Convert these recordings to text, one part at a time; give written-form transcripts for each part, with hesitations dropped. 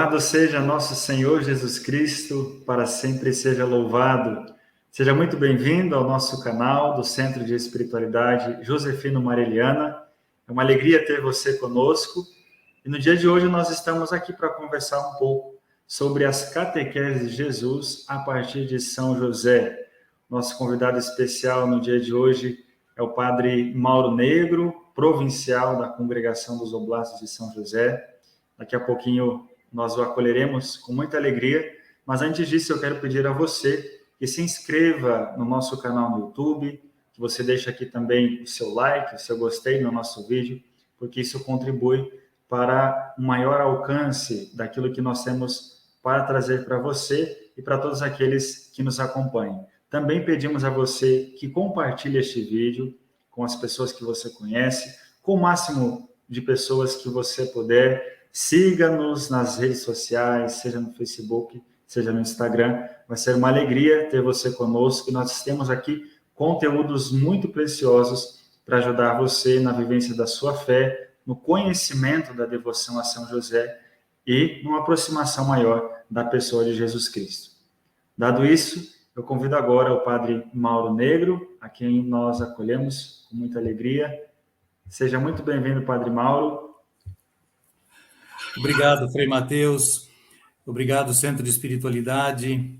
Louvado seja nosso Senhor Jesus Cristo, para sempre seja louvado. Seja muito bem-vindo ao nosso canal do Centro de Espiritualidade Josefino Mareliana. É uma alegria ter você conosco. E no dia de hoje nós estamos aqui para conversar um pouco sobre as catequeses de Jesus a partir de São José. Nosso convidado especial no dia de hoje é o Padre Mauro Negro, provincial da Congregação dos Oblastos de São José. Daqui a pouquinho nós o acolheremos com muita alegria, mas antes disso eu quero pedir a você que se inscreva no nosso canal no YouTube, que você deixe aqui também o seu like, o seu gostei no nosso vídeo, porque isso contribui para um maior alcance daquilo que nós temos para trazer para você e para todos aqueles que nos acompanham. Também pedimos a você que compartilhe este vídeo com as pessoas que você conhece, com o máximo de pessoas que você puder. Siga-nos nas redes sociais, seja no Facebook, seja no Instagram. Vai ser uma alegria ter você conosco e nós temos aqui conteúdos muito preciosos para ajudar você na vivência da sua fé, no conhecimento da devoção a São José e numa aproximação maior da pessoa de Jesus Cristo. Dado isso, eu convido agora o Padre Mauro Negro, a quem nós acolhemos com muita alegria. Seja muito bem-vindo, Padre Mauro. Obrigado, Frei Mateus. Obrigado, Centro de Espiritualidade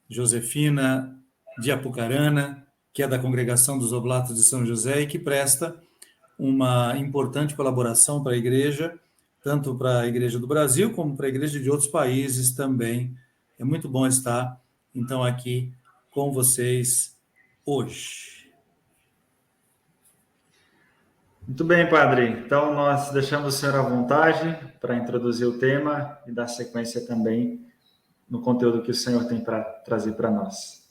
Josefina de Apucarana, que é da Congregação dos Oblatos de São José e que presta uma importante colaboração para a Igreja, tanto para a Igreja do Brasil como para a Igreja de outros países também. É muito bom estar, então, aqui com vocês hoje. Muito bem, Padre. Então, nós deixamos o senhor à vontade para introduzir o tema e dar sequência também no conteúdo que o senhor tem para trazer para nós.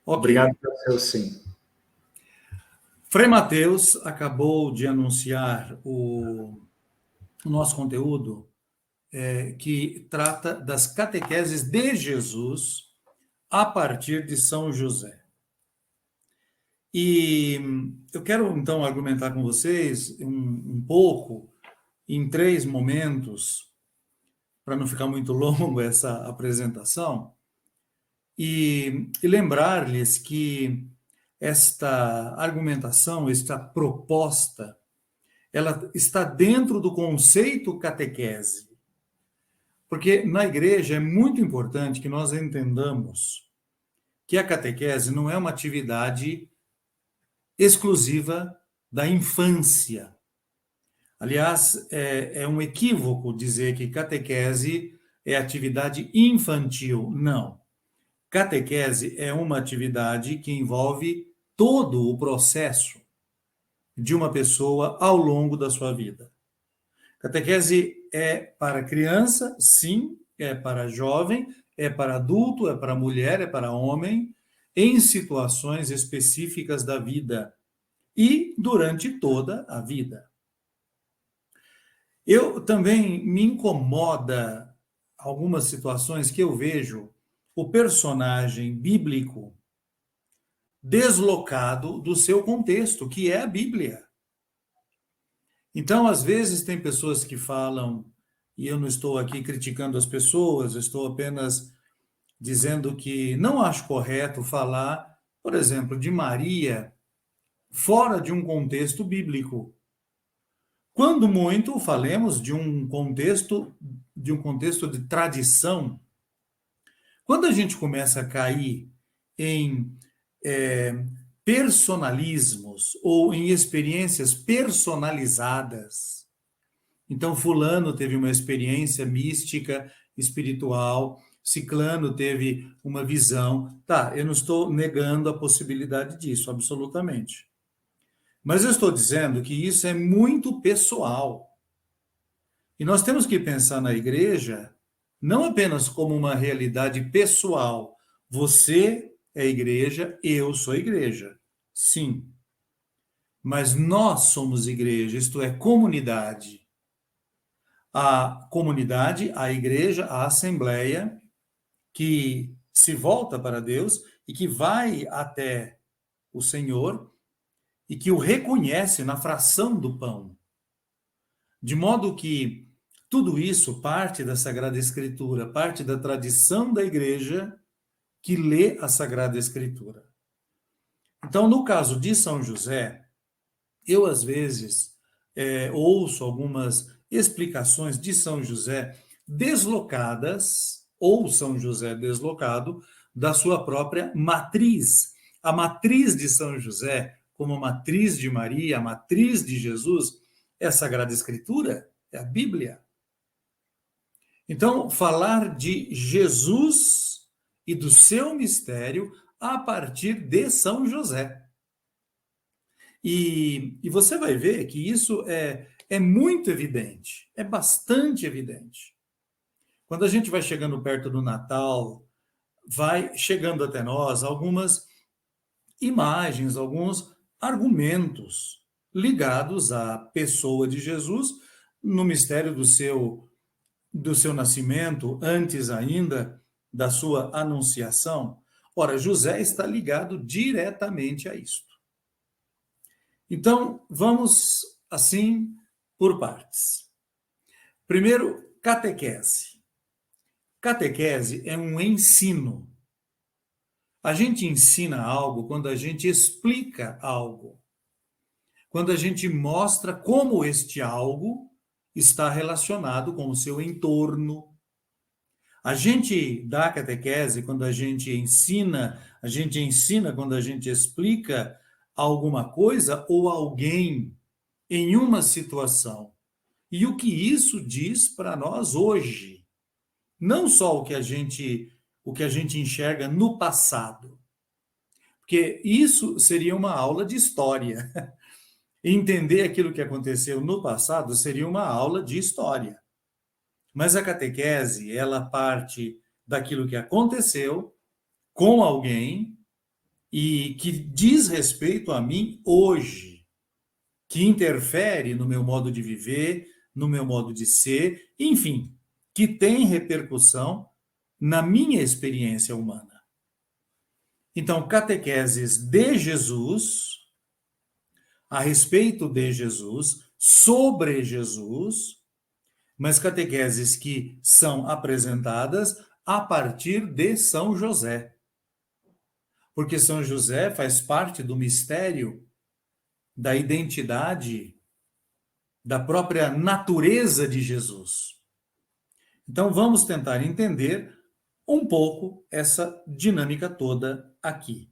Okay. Obrigado pelo seu sim. Frei Mateus acabou de anunciar o nosso conteúdo que trata das catequeses de Jesus a partir de São José. E eu quero, então, argumentar com vocês um pouco em 3 momentos, para não ficar muito longo essa apresentação, e lembrar-lhes que esta argumentação, esta proposta, ela está dentro do conceito catequese. Porque na igreja é muito importante que nós entendamos que a catequese não é uma atividade exclusiva da infância. Aliás, é um equívoco dizer que catequese é atividade infantil. Não. Catequese é uma atividade que envolve todo o processo de uma pessoa ao longo da sua vida. Catequese é para criança, sim, é para jovem, é para adulto, é para mulher, é para homem, em situações específicas da vida e durante toda a vida. Eu também me incomoda algumas situações que eu vejo o personagem bíblico deslocado do seu contexto, que é a Bíblia. Então, às vezes, tem pessoas que falam, e eu não estou aqui criticando as pessoas, eu estou apenas dizendo que não acho correto falar, por exemplo, de Maria fora de um contexto bíblico. Quando muito, falemos de um contexto de tradição. Quando a gente começa a cair em personalismos ou em experiências personalizadas, então fulano teve uma experiência mística, espiritual, ciclano teve uma visão. Tá, eu não estou negando a possibilidade disso, absolutamente. Mas eu estou dizendo que isso é muito pessoal. E nós temos que pensar na igreja não apenas como uma realidade pessoal. Você é igreja, eu sou igreja. Sim. Mas nós somos igreja, isto é, comunidade. A comunidade, a igreja, a assembleia, que se volta para Deus e que vai até o Senhor e que o reconhece na fração do pão. De modo que Tudo isso parte da Sagrada Escritura, parte da tradição da igreja que lê a Sagrada Escritura. Então, no caso de São José, eu às vezes ouço algumas explicações de São José deslocadas, ou São José deslocado, da sua própria matriz. A matriz de São José, como a matriz de Maria, a matriz de Jesus, é a Sagrada Escritura, é a Bíblia. Então, falar de Jesus e do seu mistério a partir de São José. E você vai ver que isso é muito evidente, é bastante evidente. Quando a gente vai chegando perto do Natal, vai chegando até nós algumas imagens, alguns argumentos ligados à pessoa de Jesus no mistério do seu nascimento, antes ainda da sua anunciação. Ora, José está ligado diretamente a isto. Então, vamos assim por partes. Primeiro, catequese. Catequese é um ensino. A gente ensina algo quando a gente explica algo. Quando a gente mostra como este algo está relacionado com o seu entorno. A gente dá catequese quando a gente ensina quando a gente explica alguma coisa ou alguém em uma situação. E o que isso diz para nós hoje? Não só o que a gente enxerga no passado. Porque isso seria uma aula de história. Entender aquilo que aconteceu no passado seria uma aula de história. Mas a catequese, ela parte daquilo que aconteceu com alguém e que diz respeito a mim hoje, que interfere no meu modo de viver, no meu modo de ser, enfim, que tem repercussão na minha experiência humana. Então, catequeses de Jesus, a respeito de Jesus, sobre Jesus, mas catequeses que são apresentadas a partir de São José. Porque São José faz parte do mistério da identidade, da própria natureza de Jesus. Então vamos tentar entender um pouco essa dinâmica toda aqui.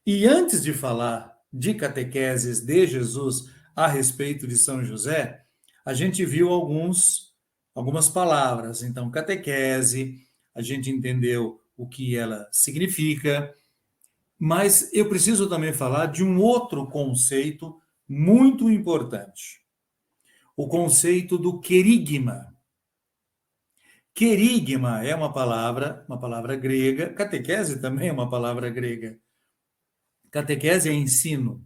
E antes de falar de catequeses de Jesus a respeito de São José, a gente viu algumas palavras. Então, catequese, a gente entendeu o que ela significa, mas eu preciso também falar de um outro conceito muito importante. O conceito do querigma. Querigma é uma palavra grega, catequese também é uma palavra grega. Catequese é ensino.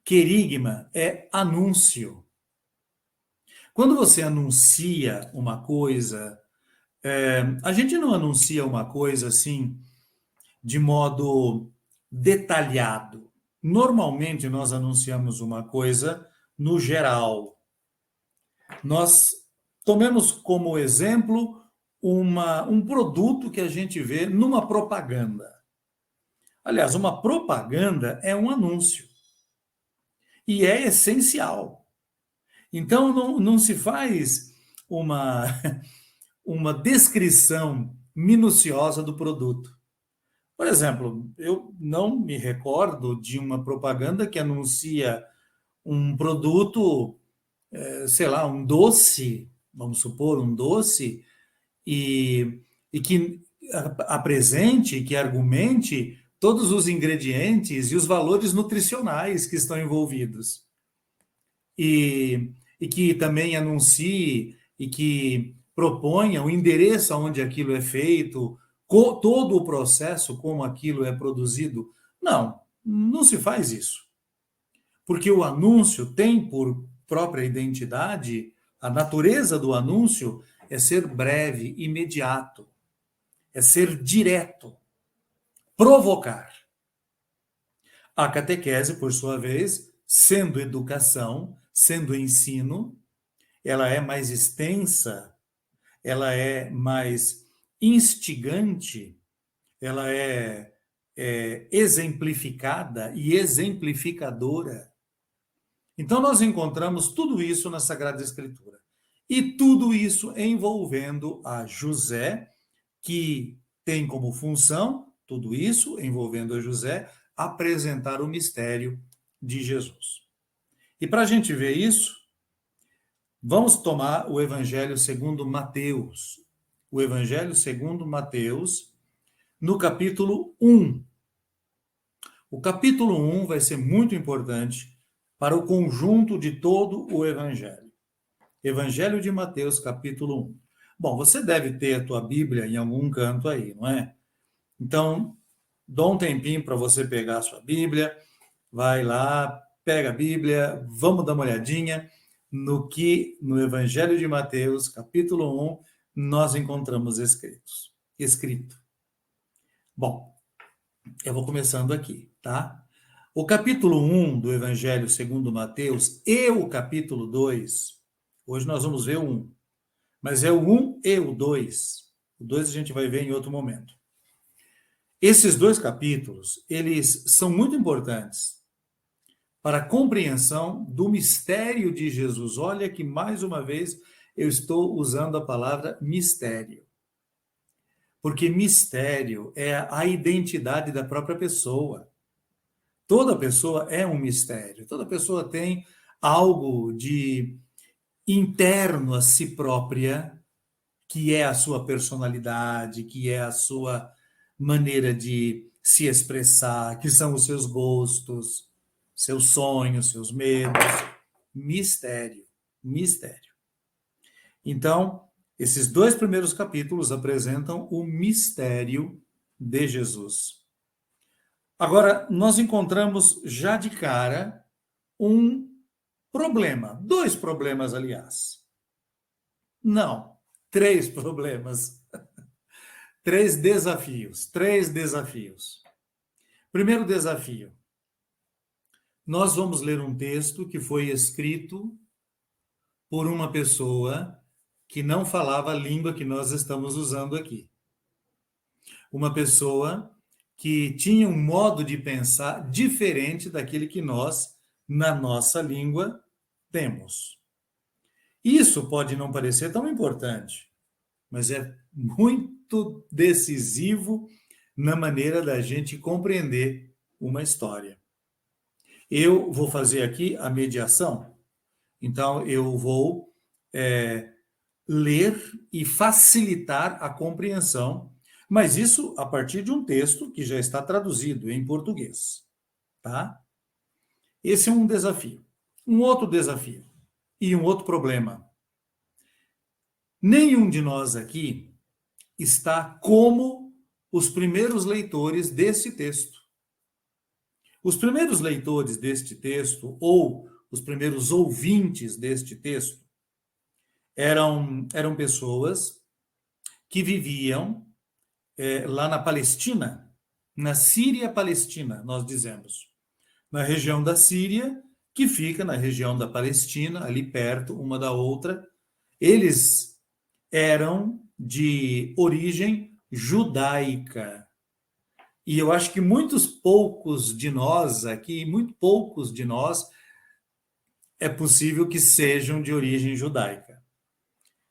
Querigma é anúncio. Quando você anuncia uma coisa, a gente não anuncia uma coisa assim de modo detalhado. Normalmente nós anunciamos uma coisa no geral. Nós tomemos como exemplo um produto que a gente vê numa propaganda. Aliás, uma propaganda é um anúncio. E é essencial. Então, não se faz uma descrição minuciosa do produto. Por exemplo, eu não me recordo de uma propaganda que anuncia um produto, sei lá, um doce, vamos supor, um doce, e que apresente, que argumente todos os ingredientes e os valores nutricionais que estão envolvidos. E que também anuncie e que proponha o endereço onde aquilo é feito, todo o processo, como aquilo é produzido. Não se faz isso. Porque o anúncio tem por própria identidade, a natureza do anúncio é ser breve, imediato, é ser direto, provocar. A catequese, por sua vez, sendo educação, sendo ensino, ela é mais extensa, ela é mais instigante, ela é exemplificada e exemplificadora. Então, nós encontramos tudo isso na Sagrada Escritura. E tudo isso envolvendo a José, que tem como função, tudo isso envolvendo a José, apresentar o mistério de Jesus. E para a gente ver isso, vamos tomar o Evangelho segundo Mateus. O Evangelho segundo Mateus, no capítulo 1. O capítulo 1 vai ser muito importante para o conjunto de todo o Evangelho. Evangelho de Mateus, capítulo 1. Bom, você deve ter a tua Bíblia em algum canto aí, não é? Então, dá um tempinho para você pegar a sua Bíblia, vai lá, pega a Bíblia, vamos dar uma olhadinha no que no Evangelho de Mateus, capítulo 1, nós encontramos escrito. Bom, eu vou começando aqui, tá? O capítulo 1 do Evangelho segundo Mateus e o capítulo 2, hoje nós vamos ver o 1, mas é o 1 e o 2. O 2 a gente vai ver em outro momento. Esses dois capítulos, eles são muito importantes para a compreensão do mistério de Jesus. Olha que, mais uma vez, eu estou usando a palavra mistério. Porque mistério é a identidade da própria pessoa. Toda pessoa é um mistério. Toda pessoa tem algo de interno a si própria, que é a sua personalidade, que é a sua maneira de se expressar, que são os seus gostos, seus sonhos, seus medos. Mistério. Então, esses dois primeiros capítulos apresentam o mistério de Jesus. Agora, nós encontramos já de cara um problema, dois problemas, aliás. Não, três problemas. Três desafios. Primeiro desafio. Nós vamos ler um texto que foi escrito por uma pessoa que não falava a língua que nós estamos usando aqui. Uma pessoa que tinha um modo de pensar diferente daquele que nós, na nossa língua, temos. Isso pode não parecer tão importante, mas é muito decisivo na maneira da gente compreender uma história. Eu vou fazer aqui a mediação, então eu vou ler e facilitar a compreensão, mas isso a partir de um texto que já está traduzido em português, tá? Esse é um desafio. Um outro desafio e um outro problema. Nenhum de nós aqui está como os primeiros leitores desse texto. Os primeiros leitores deste texto, ou os primeiros ouvintes deste texto, eram pessoas que viviam lá na Palestina, na Síria Palestina, nós dizemos. Na região da Síria, que fica na região da Palestina, ali perto, uma da outra. Eles eram de origem judaica. E eu acho que muito poucos de nós é possível que sejam de origem judaica.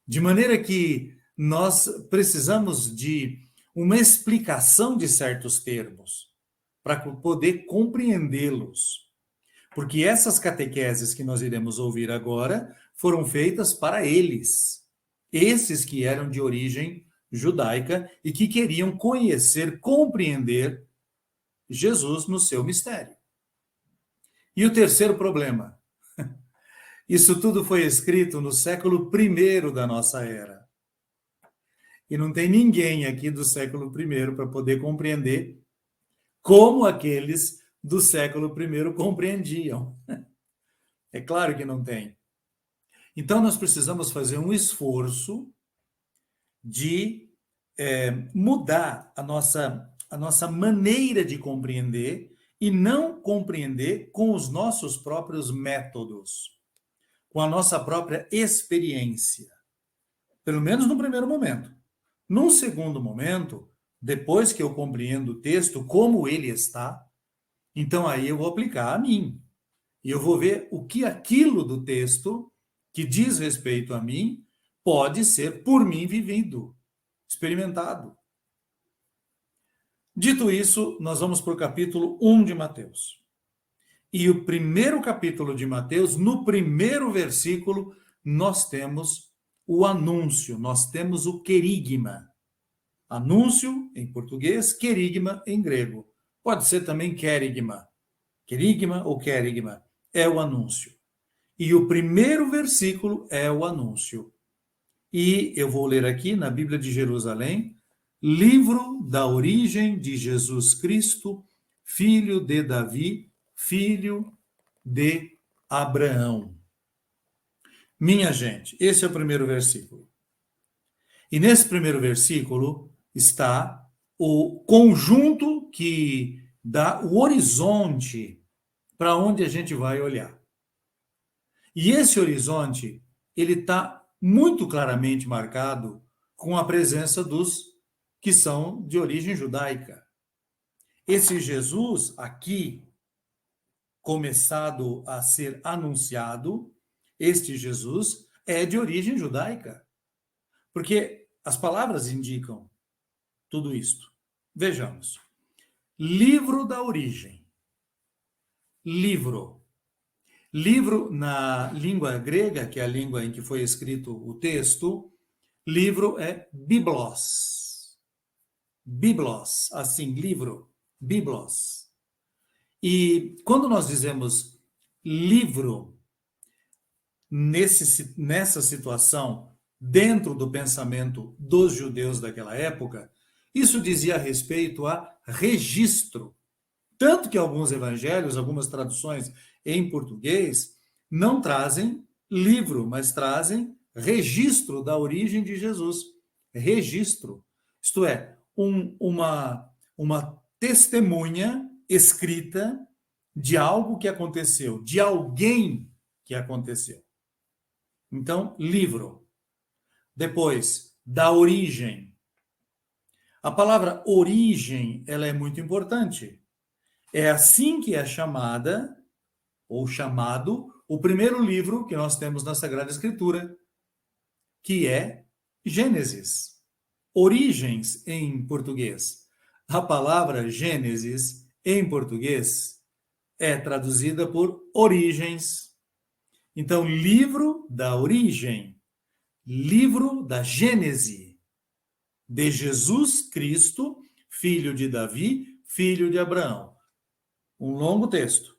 De maneira que nós precisamos de uma explicação de certos termos para poder compreendê-los. Porque essas catequeses que nós iremos ouvir agora foram feitas para eles, esses que eram de origem judaica e que queriam conhecer, compreender Jesus no seu mistério. E o terceiro problema, isso tudo foi escrito no século I da nossa era. E não tem ninguém aqui do século I para poder compreender como aqueles do século I compreendiam. É claro que não tem. Então, nós precisamos fazer um esforço de mudar a nossa maneira de compreender e não compreender com os nossos próprios métodos. com a nossa própria experiência. Pelo menos no primeiro momento. Num segundo momento, depois que eu compreendo o texto, como ele está, então aí eu vou aplicar a mim. E eu vou ver o que aquilo do texto que diz respeito a mim pode ser por mim vivido, experimentado. Dito isso, nós vamos para o capítulo 1 de Mateus. E o primeiro capítulo de Mateus, no primeiro versículo, nós temos o anúncio, nós temos o querigma. Anúncio em português, querigma em grego. Pode ser também querigma. Querigma ou querigma é o anúncio. E o primeiro versículo é o anúncio. E eu vou ler aqui na Bíblia de Jerusalém, livro da origem de Jesus Cristo, filho de Davi, filho de Abraão. Minha gente, esse é o primeiro versículo. E nesse primeiro versículo está o conjunto que dá o horizonte para onde a gente vai olhar. E esse horizonte, ele está muito claramente marcado com a presença dos que são de origem judaica. Esse Jesus aqui, começado a ser anunciado, este Jesus é de origem judaica. Porque as palavras indicam tudo isto. Vejamos. Livro da origem. Livro. Livro, na língua grega, que é a língua em que foi escrito o texto, livro é biblos. Biblos, assim, livro, biblos. E quando nós dizemos livro, nessa situação, dentro do pensamento dos judeus daquela época, isso dizia respeito a registro. Tanto que alguns evangelhos, algumas traduções em português, não trazem livro, mas trazem registro da origem de Jesus. Registro. Isto é, uma testemunha escrita de algo que aconteceu, de alguém que aconteceu. Então, livro. Depois, da origem. A palavra origem, ela é muito importante. É assim que é chamada, ou chamado, o primeiro livro que nós temos na Sagrada Escritura, que é Gênesis. Origens em português. A palavra Gênesis, em português, é traduzida por origens. Então, livro da origem, livro da Gênese, de Jesus Cristo, filho de Davi, filho de Abraão. Um longo texto.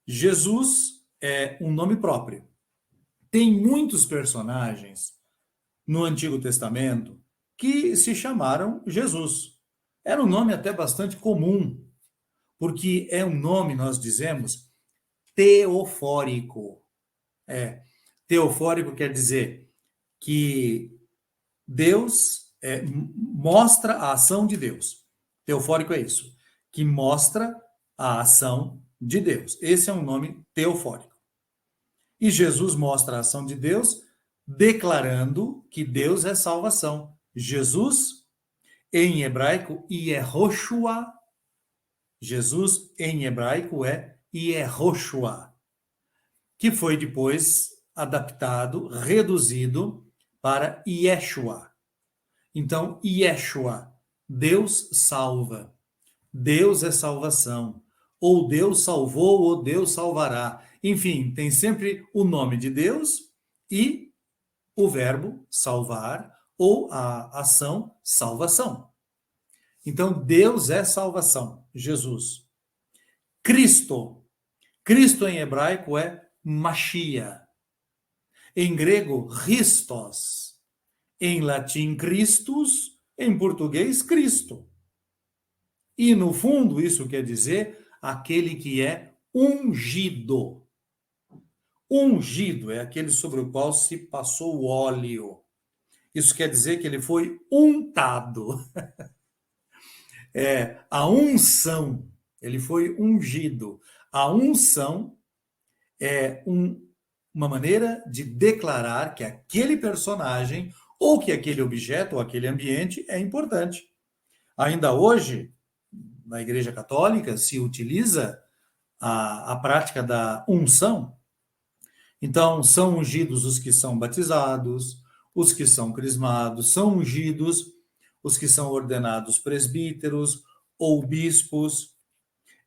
Jesus é um nome próprio. Tem muitos personagens no Antigo Testamento que se chamaram Jesus. Era um nome até bastante comum, porque é um nome, nós dizemos, teofórico. Teofórico quer dizer que Deus mostra a ação de Deus. Teofórico é isso, que mostra a ação de Deus. Esse é um nome teofórico. E Jesus mostra a ação de Deus declarando que Deus é salvação. Jesus, em hebraico, Yehoshua. Jesus, em hebraico, é Yehoshua, que foi depois adaptado, reduzido para Yeshua. Então, Yeshua, Deus salva. Deus é salvação. Ou Deus salvou, ou Deus salvará. Enfim, tem sempre o nome de Deus e o verbo salvar ou a ação salvação. Então, Deus é salvação, Jesus. Cristo. Cristo em hebraico é Mashiach. Em grego, Christos. Em latim, Christus. Em português, Cristo. E, no fundo, isso quer dizer aquele que é ungido. Ungido é aquele sobre o qual se passou o óleo. Isso quer dizer que ele foi untado. A unção. Ele foi ungido. A unção é uma maneira de declarar que aquele personagem, ou que aquele objeto, ou aquele ambiente é importante. Ainda hoje, na Igreja Católica, se utiliza a prática da unção. Então, são ungidos os que são batizados, os que são crismados, são ungidos os que são ordenados presbíteros ou bispos.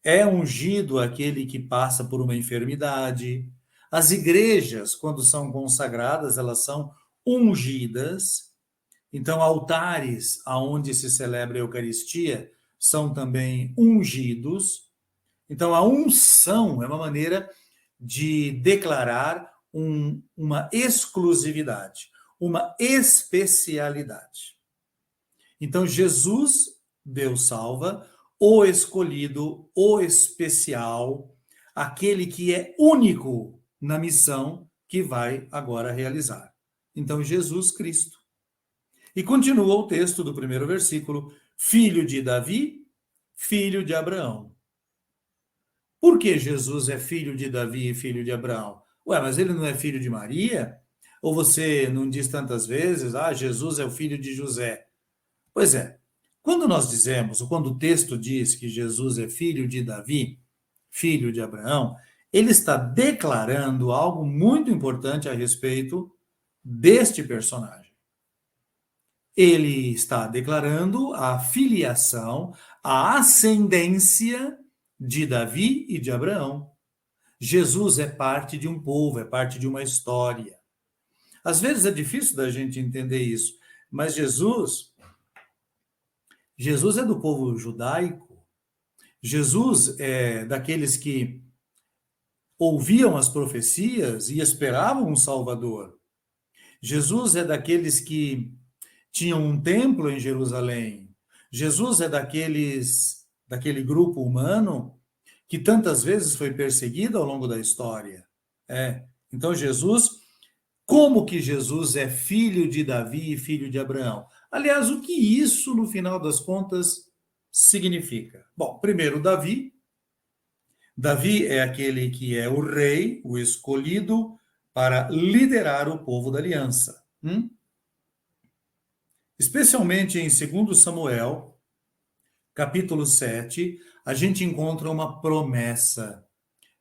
É ungido aquele que passa por uma enfermidade. As igrejas, quando são consagradas, elas são ungidas. Então, altares aonde se celebra a Eucaristia são também ungidos. Então, a unção é uma maneira de declarar uma exclusividade, uma especialidade. Então, Jesus, Deus salva, o escolhido, o especial, aquele que é único na missão que vai agora realizar. Então, Jesus Cristo. E continua o texto do primeiro versículo: filho de Davi, filho de Abraão. Por que Jesus é filho de Davi e filho de Abraão? Ué, mas ele não é filho de Maria? Ou você não diz tantas vezes, Jesus é o filho de José? Pois é, quando nós dizemos, ou quando o texto diz que Jesus é filho de Davi, filho de Abraão, ele está declarando algo muito importante a respeito deste personagem. Ele está declarando a filiação, a ascendência de Davi e de Abraão. Jesus é parte de um povo, é parte de uma história. Às vezes é difícil da gente entender isso, mas Jesus é do povo judaico. Jesus é daqueles que ouviam as profecias e esperavam um Salvador. Jesus é daqueles que tinham um templo em Jerusalém. Jesus é daquele grupo humano que tantas vezes foi perseguido ao longo da história. Então Jesus, como que Jesus é filho de Davi e filho de Abraão? Aliás, o que isso, no final das contas, significa? Bom, primeiro, Davi. Davi é aquele que é o rei, o escolhido para liderar o povo da aliança. Especialmente em 2 Samuel, capítulo 7, a gente encontra uma promessa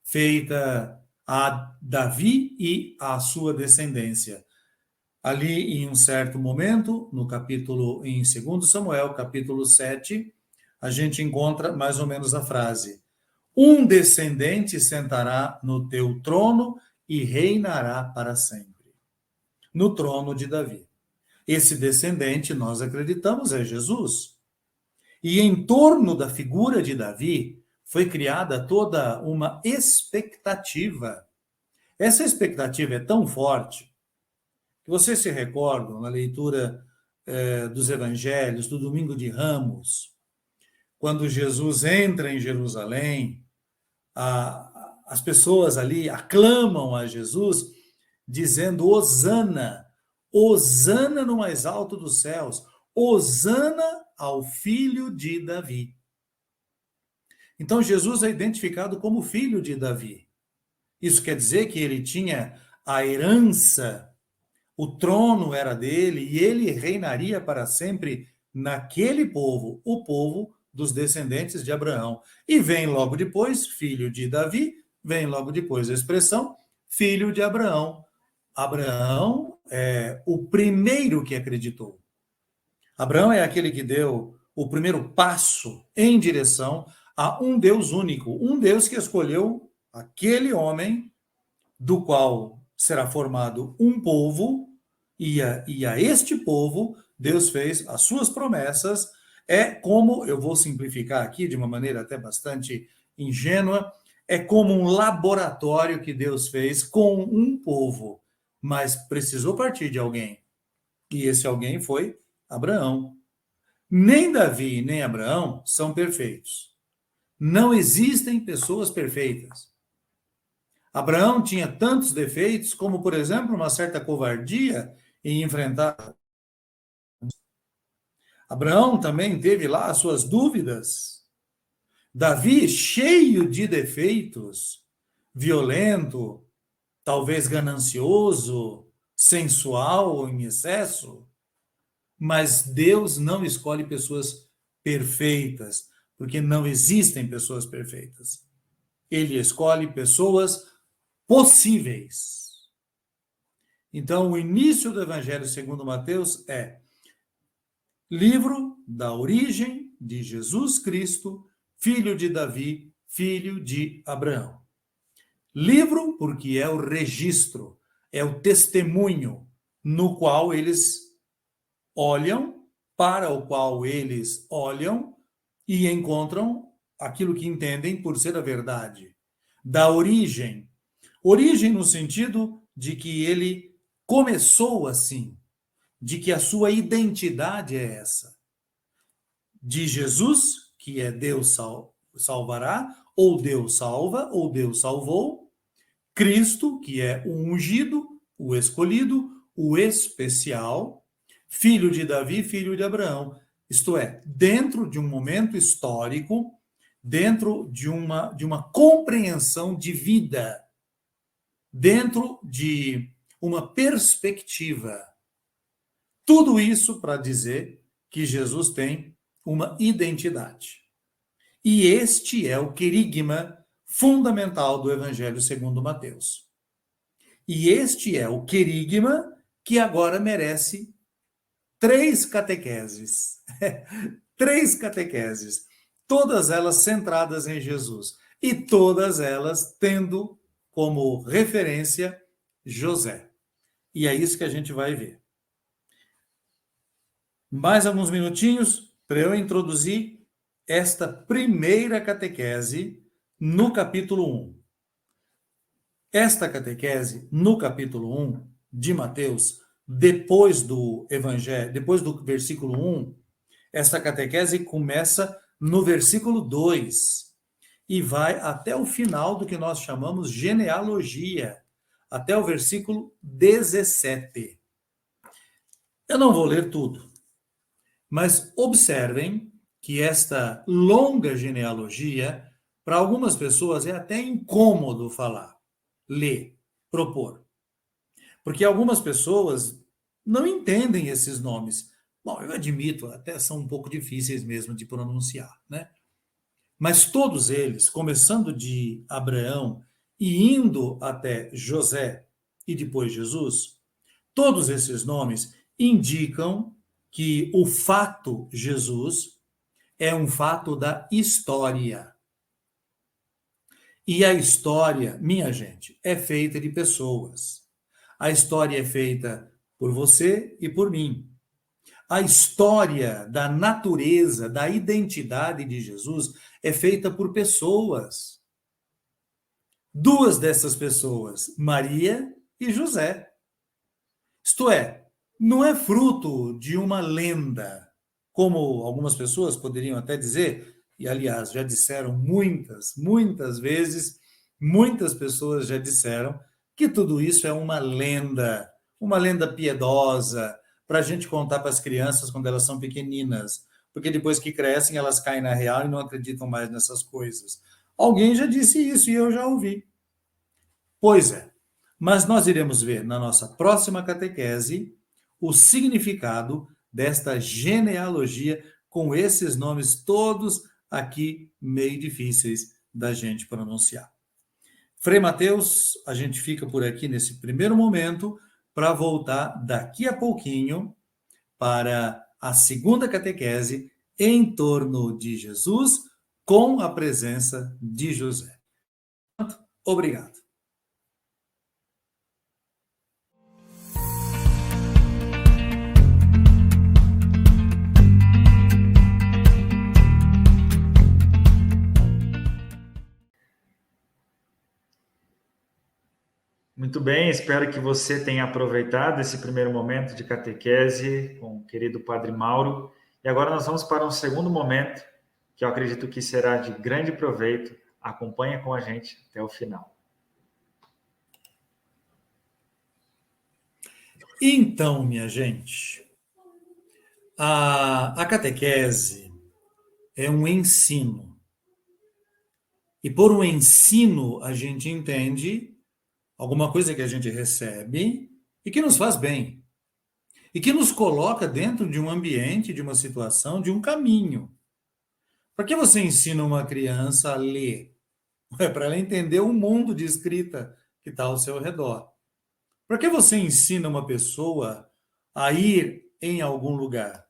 feita a Davi e à sua descendência. Ali, em um certo momento, em 2 Samuel, capítulo 7, a gente encontra mais ou menos a frase: um descendente sentará no teu trono e reinará para sempre. No trono de Davi. Esse descendente, nós acreditamos, é Jesus. E em torno da figura de Davi foi criada toda uma expectativa. Essa expectativa é tão forte que vocês se recordam na leitura dos evangelhos, do Domingo de Ramos, quando Jesus entra em Jerusalém, as pessoas ali aclamam a Jesus, dizendo: Hosana, Hosana no mais alto dos céus, Hosana ao filho de Davi. Então Jesus é identificado como filho de Davi. Isso quer dizer que ele tinha a herança, o trono era dele e ele reinaria para sempre naquele povo, o povo dos descendentes de Abraão. E vem logo depois, filho de Davi, vem logo depois a expressão filho de Abraão. Abraão é o primeiro que acreditou. Abraão é aquele que deu o primeiro passo em direção a um Deus único, um Deus que escolheu aquele homem do qual será formado um povo, e a este povo Deus fez as suas promessas. É como, eu vou simplificar aqui de uma maneira até bastante ingênua, é como um laboratório que Deus fez com um povo, mas precisou partir de alguém. E esse alguém foi Abraão. Nem Davi nem Abraão são perfeitos. Não existem pessoas perfeitas. Abraão tinha tantos defeitos, como, por exemplo, uma certa covardia em enfrentar. Abraão também teve lá as suas dúvidas. Davi, cheio de defeitos, violento, talvez ganancioso, sensual em excesso, mas Deus não escolhe pessoas perfeitas, porque não existem pessoas perfeitas. Ele escolhe pessoas possíveis. Então, o início do Evangelho segundo Mateus é livro da origem de Jesus Cristo, filho de Davi, filho de Abraão. Livro, porque é o registro, é o testemunho no qual eles olham, para o qual eles olham e encontram aquilo que entendem por ser a verdade. Da origem. Origem no sentido de que ele começou assim, de que a sua identidade é essa. De Jesus, que é Deus salvará, ou Deus salva, ou Deus salvou. Cristo, que é o ungido, o escolhido, o especial, filho de Davi, filho de Abraão. Isto é, dentro de um momento histórico, dentro de uma compreensão de vida, dentro de uma perspectiva. Tudo isso para dizer que Jesus tem uma identidade. E este é o querigma fundamental do Evangelho segundo Mateus. E este é o querigma que agora merece 3 catequeses. 3 catequeses. Todas elas centradas em Jesus. E todas elas tendo como referência José. E é isso que a gente vai ver. Mais alguns minutinhos para eu introduzir esta primeira catequese no capítulo 1. Esta catequese, no capítulo 1 de Mateus, depois do Evangelho, depois do versículo 1, esta catequese começa no versículo 2 e vai até o final do que nós chamamos genealogia, até o versículo 17. Eu não vou ler tudo, mas observem que esta longa genealogia, para algumas pessoas, é até incômodo falar, ler, propor. Porque algumas pessoas não entendem esses nomes. Bom, eu admito, até são um pouco difíceis mesmo de pronunciar, né? Mas todos eles, começando de Abraão e indo até José e depois Jesus, todos esses nomes indicam que o fato Jesus é um fato da história. E a história, minha gente, é feita de pessoas. A história é feita por você e por mim. A história da natureza, da identidade de Jesus é feita por pessoas. 2 dessas pessoas, Maria e José. Isto é, não é fruto de uma lenda, como algumas pessoas poderiam até dizer, e aliás, já disseram muitas vezes, muitas pessoas já disseram que tudo isso é uma lenda piedosa, para a gente contar para as crianças quando elas são pequeninas, porque depois que crescem elas caem na real e não acreditam mais nessas coisas. Alguém já disse isso e eu já ouvi. Pois é, mas nós iremos ver na nossa próxima catequese o significado desta genealogia com esses nomes todos aqui meio difíceis da gente pronunciar. Frei Mateus, a gente fica por aqui nesse primeiro momento para voltar daqui a pouquinho para a segunda catequese em torno de Jesus com a presença de José. Obrigado. Muito bem, espero que você tenha aproveitado esse primeiro momento de catequese com o querido Padre Mauro. E agora nós vamos para um segundo momento, que eu acredito que será de grande proveito. Acompanha com a gente até o final. Então, minha gente, a catequese é um ensino. E por um ensino, a gente entende alguma coisa que a gente recebe e que nos faz bem, e que nos coloca dentro de um ambiente, de uma situação, de um caminho. Por que você ensina uma criança a ler? É para ela entender o mundo de escrita que está ao seu redor. Por que você ensina uma pessoa a ir em algum lugar?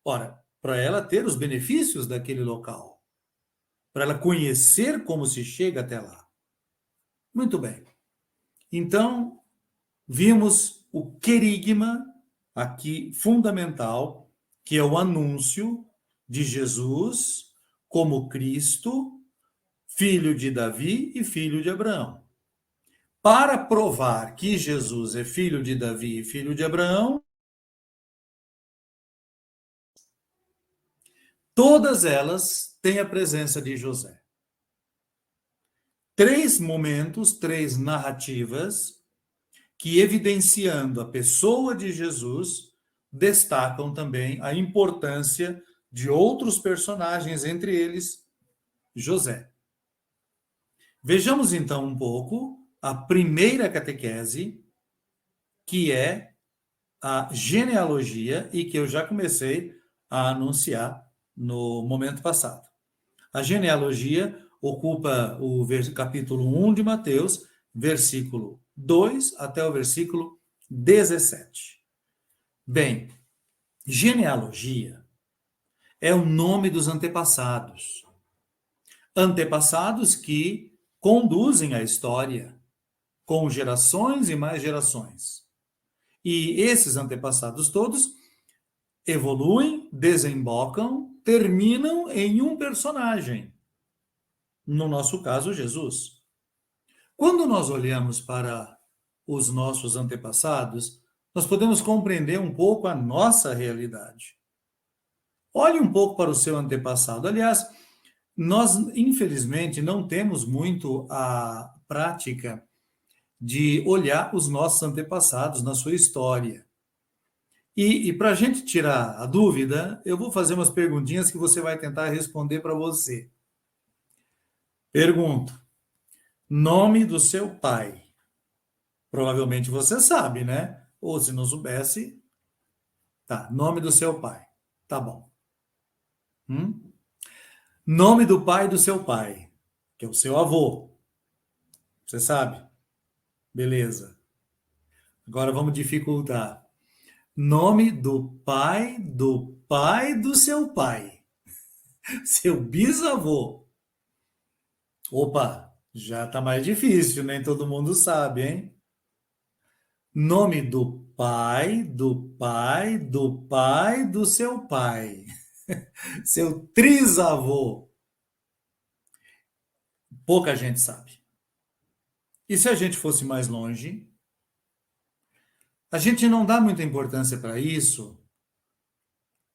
Ora, para ela ter os benefícios daquele local, para ela conhecer como se chega até lá. Muito bem. Então, vimos o querigma aqui fundamental, que é o anúncio de Jesus como Cristo, filho de Davi e filho de Abraão. Para provar que Jesus é filho de Davi e filho de Abraão, todas elas têm a presença de José. 3 momentos, 3 narrativas que, evidenciando a pessoa de Jesus, destacam também a importância de outros personagens, entre eles José. Vejamos então um pouco a primeira catequese, que é a genealogia, e que eu já comecei a anunciar no momento passado. A genealogia ocupa o capítulo 1 de Mateus, versículo 2 até o versículo 17. Bem, genealogia é o nome dos antepassados. Antepassados que conduzem a história com gerações e mais gerações. E esses antepassados todos evoluem, desembocam, terminam em um personagem. No nosso caso, Jesus. Quando nós olhamos para os nossos antepassados, nós podemos compreender um pouco a nossa realidade. Olhe um pouco para o seu antepassado. Aliás, nós, infelizmente, não temos muito a prática de olhar os nossos antepassados na sua história. E para a gente tirar a dúvida, eu vou fazer umas perguntinhas que você vai tentar responder para você. Pergunto: nome do seu pai? Provavelmente você sabe, né? Ou se não soubesse, tá. Nome do seu pai. Tá bom. Nome do pai do seu pai, que é o seu avô. Você sabe? Beleza. Agora vamos dificultar. Nome do pai do seu pai. Seu bisavô. Opa, já tá mais difícil, nem todo mundo sabe, hein? Nome do pai do seu pai. Seu trisavô. Pouca gente sabe. E se a gente fosse mais longe? A gente não dá muita importância para isso,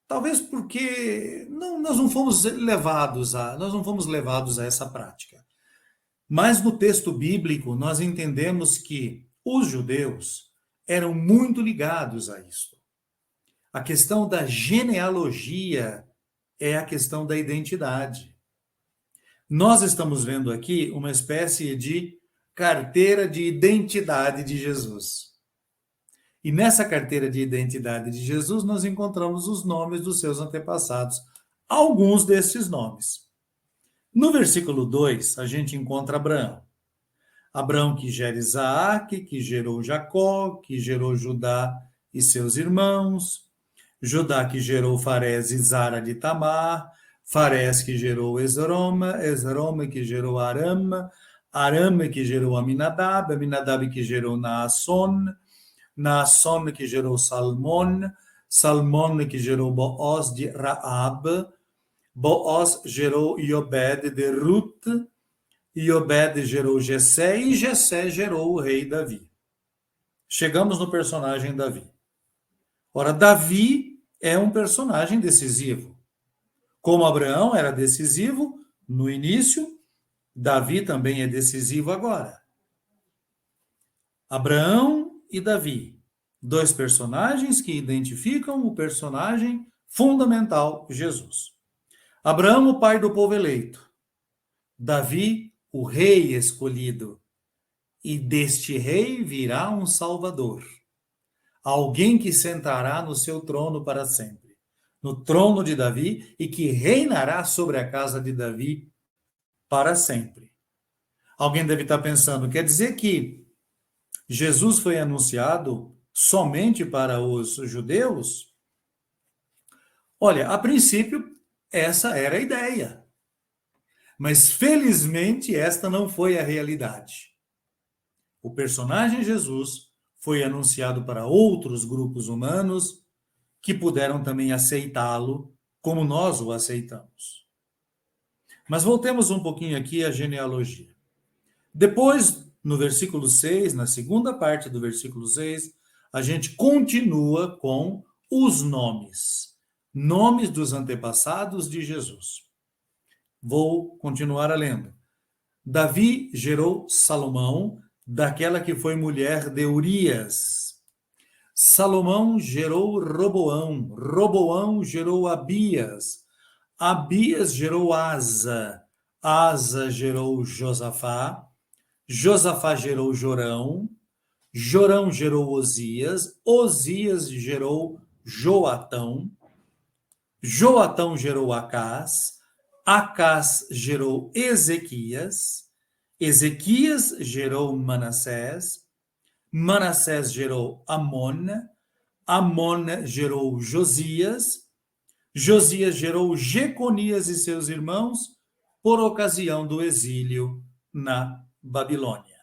talvez porque nós não fomos levados a essa prática. Mas no texto bíblico nós entendemos que os judeus eram muito ligados a isso. A questão da genealogia é a questão da identidade. Nós estamos vendo aqui uma espécie de carteira de identidade de Jesus. E nessa carteira de identidade de Jesus, nós encontramos os nomes dos seus antepassados, alguns desses nomes. No versículo 2, a gente encontra Abraão. Abraão que gera Isaac, que gerou Jacó, que gerou Judá e seus irmãos. Judá que gerou Farés e Zara de Tamar. Farés que gerou Esroma, Esroma que gerou Arama, Arama que gerou Aminadab, Aminadab que gerou Naasson, Naasson que gerou Salmon, Salmon que gerou Boaz de Raab, Boaz gerou Iobed de Ruth, Iobed gerou Jessé e Jessé gerou o rei Davi. Chegamos no personagem Davi. Ora, Davi é um personagem decisivo. Como Abraão era decisivo no início, Davi também é decisivo agora. Abraão e Davi, 2 personagens que identificam o personagem fundamental, Jesus. Abraão, o pai do povo eleito. Davi, o rei escolhido. e deste rei virá um Salvador, alguém que sentará no seu trono para sempre, no trono de Davi, e que reinará sobre a casa de Davi para sempre. Alguém deve estar pensando, quer dizer que Jesus foi anunciado somente para os judeus? Olha, a princípio, essa era a ideia. Mas, felizmente, esta não foi a realidade. O personagem Jesus foi anunciado para outros grupos humanos que puderam também aceitá-lo como nós o aceitamos. Mas voltemos um pouquinho aqui à genealogia. Depois, no versículo 6, na segunda parte do versículo 6, a gente continua com os nomes. Nomes dos antepassados de Jesus. Vou continuar lendo. Davi gerou Salomão, daquela que foi mulher de Urias. Salomão gerou Roboão. Roboão gerou Abias. Abias gerou Asa. Asa gerou Josafá. Josafá gerou Jorão. Jorão gerou Osias. Osias gerou Joatão. Joatão gerou Acás. Acás gerou Ezequias. Ezequias gerou Manassés. Manassés gerou Amon. Amon gerou Josias. Josias gerou Jeconias e seus irmãos por ocasião do exílio na Babilônia.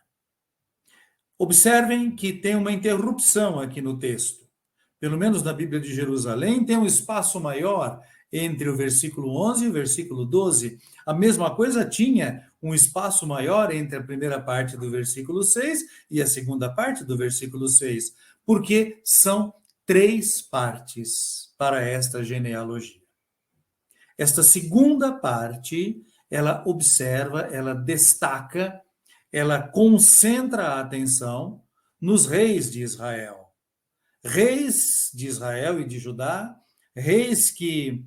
Observem que tem uma interrupção aqui no texto. Pelo menos na Bíblia de Jerusalém, tem um espaço maior entre o versículo 11 e o versículo 12. A mesma coisa tinha um espaço maior entre a primeira parte do versículo 6 e a segunda parte do versículo 6, porque são 3 partes para esta genealogia. Esta segunda parte, ela observa, ela destaca, ela concentra a atenção nos reis de Israel. Reis de Israel e de Judá, reis que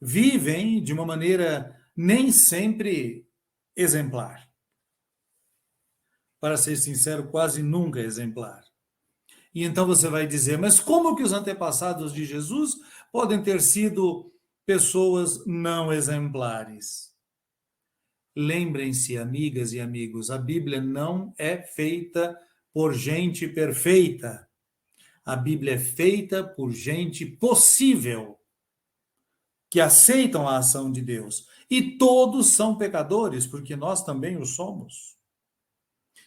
vivem de uma maneira nem sempre exemplar. Para ser sincero, quase nunca exemplar. E então você vai dizer, mas como que os antepassados de Jesus podem ter sido pessoas não exemplares? Lembrem-se, amigas e amigos, a Bíblia não é feita por gente perfeita. A Bíblia é feita por gente possível, que aceitam a ação de Deus. E todos são pecadores, porque nós também o somos.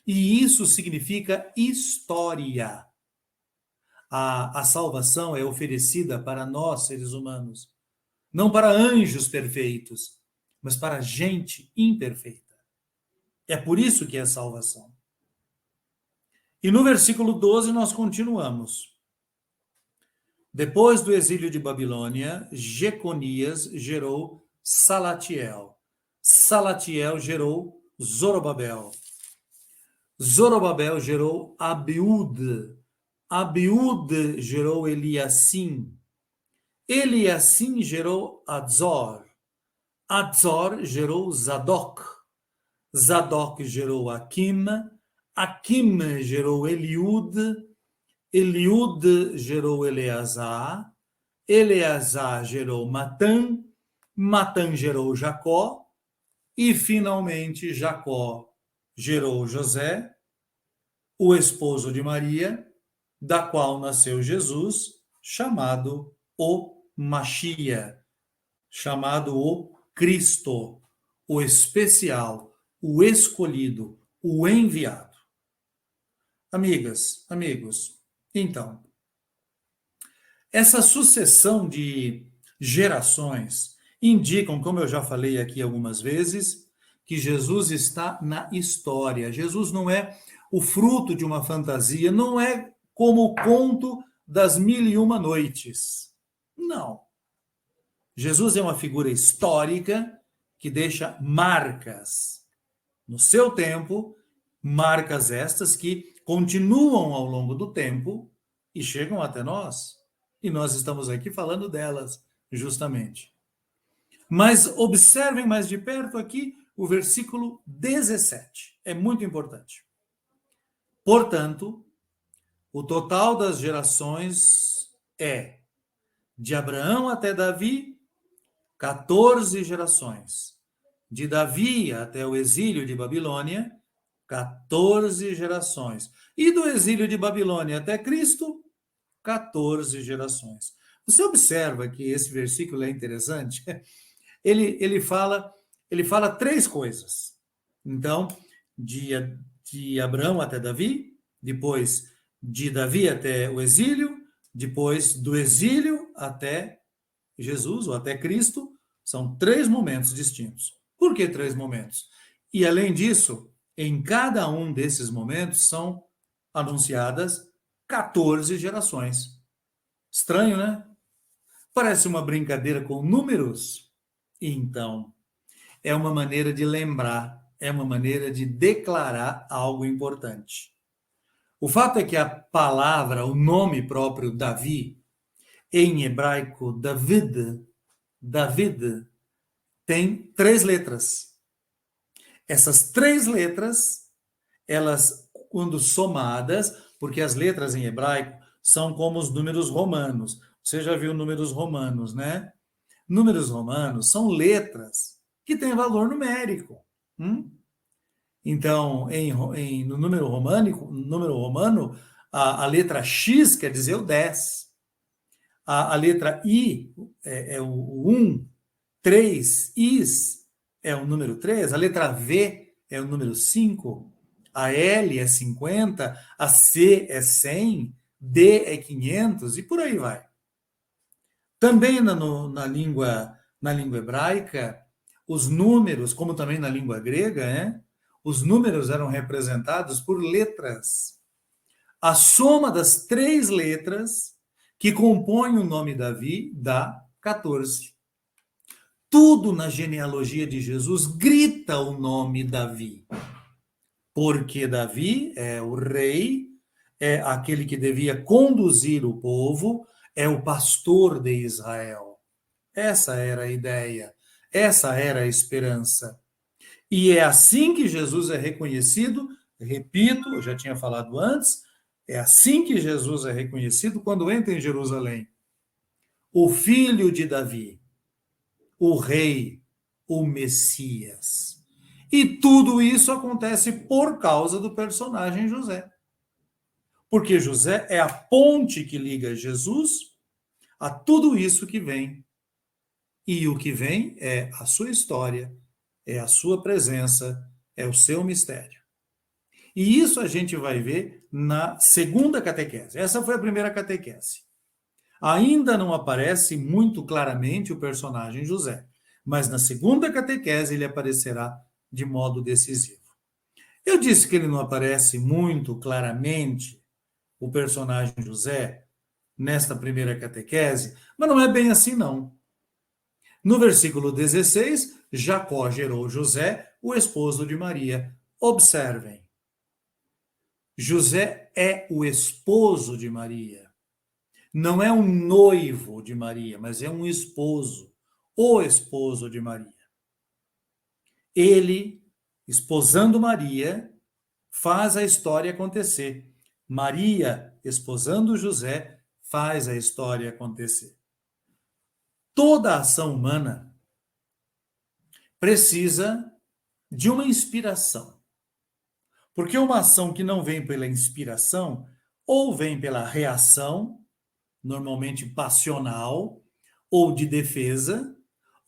E isso significa história. A salvação é oferecida para nós, seres humanos, não para anjos perfeitos, mas para gente imperfeita. É por isso que é salvação. E no versículo 12 nós continuamos. Depois do exílio de Babilônia, Jeconias gerou Salatiel. Salatiel gerou Zorobabel. Zorobabel gerou Abiúde. Abiúde gerou Eliacim. Eliacim gerou Azor. Azor gerou Zadok. Zadok gerou Aquim. Aquim gerou Eliúde. Eliúde gerou Eleazar. Eleazar gerou Matã. Matã gerou Jacó. E, finalmente, Jacó gerou José, o esposo de Maria, da qual nasceu Jesus, chamado o Machia, chamado o Cristo, o especial, o escolhido, o enviado. Amigas, amigos, então, essa sucessão de gerações indicam, como eu já falei aqui algumas vezes, que Jesus está na história. Jesus não é o fruto de uma fantasia, não é como o conto das 1001 noites. Não. Jesus é uma figura histórica que deixa marcas no seu tempo, marcas estas que continuam ao longo do tempo e chegam até nós. E nós estamos aqui falando delas, justamente. Mas observem mais de perto aqui o versículo 17. É muito importante. Portanto, o total das gerações é de Abraão até Davi, 14 gerações. De Davi até o exílio de Babilônia, 14 gerações. E do exílio de Babilônia até Cristo, 14 gerações. Você observa que esse versículo é interessante? Ele fala três coisas. Então, de Abraão até Davi, depois de Davi até o exílio, depois do exílio até Jesus, ou até Cristo, são três momentos distintos. Por que três momentos? E, além disso, em cada um desses momentos são anunciadas 14 gerações. Estranho, né? Parece uma brincadeira com números. Então, é uma maneira de lembrar, é uma maneira de declarar algo importante. O fato é que a palavra, o nome próprio Davi, em hebraico David, tem três letras. Essas três letras, elas, quando somadas, porque as letras em hebraico são como os números romanos. Você já viu números romanos, né? Números romanos são letras que têm valor numérico. Então, no número romano, a letra X quer dizer o 10. A letra I é o 1, 3, Is é o número 3, a letra V é o número 5, a L é 50, a C é 100, D é 500 e por aí vai. Também na língua hebraica, os números, como também na língua grega, os números eram representados por letras. A soma das três letras que compõem o nome Davi dá 14. Tudo na genealogia de Jesus grita o nome Davi. Porque Davi é o rei, é aquele que devia conduzir o povo, é o pastor de Israel. Essa era a ideia, essa era a esperança. E é assim que Jesus é reconhecido, repito, eu já tinha falado antes, é assim que Jesus é reconhecido quando entra em Jerusalém. O filho de Davi, o rei, o Messias. E tudo isso acontece por causa do personagem José. Porque José é a ponte que liga Jesus a tudo isso que vem. E o que vem é a sua história, é a sua presença, é o seu mistério. E isso a gente vai ver na segunda catequese. Essa foi a primeira catequese. Ainda não aparece muito claramente o personagem José, mas na segunda catequese ele aparecerá de modo decisivo. Eu disse que ele não aparece muito claramente, o personagem José, nesta primeira catequese, mas não é bem assim, não. No versículo 16, Jacó gerou José, o esposo de Maria. Observem. José é o esposo de Maria. Não é um noivo de Maria, mas é um esposo. O esposo de Maria. Ele, esposando Maria, faz a história acontecer. Maria, esposando José, faz a história acontecer. Toda ação humana precisa de uma inspiração. Porque uma ação que não vem pela inspiração, ou vem pela reação, normalmente passional, ou de defesa,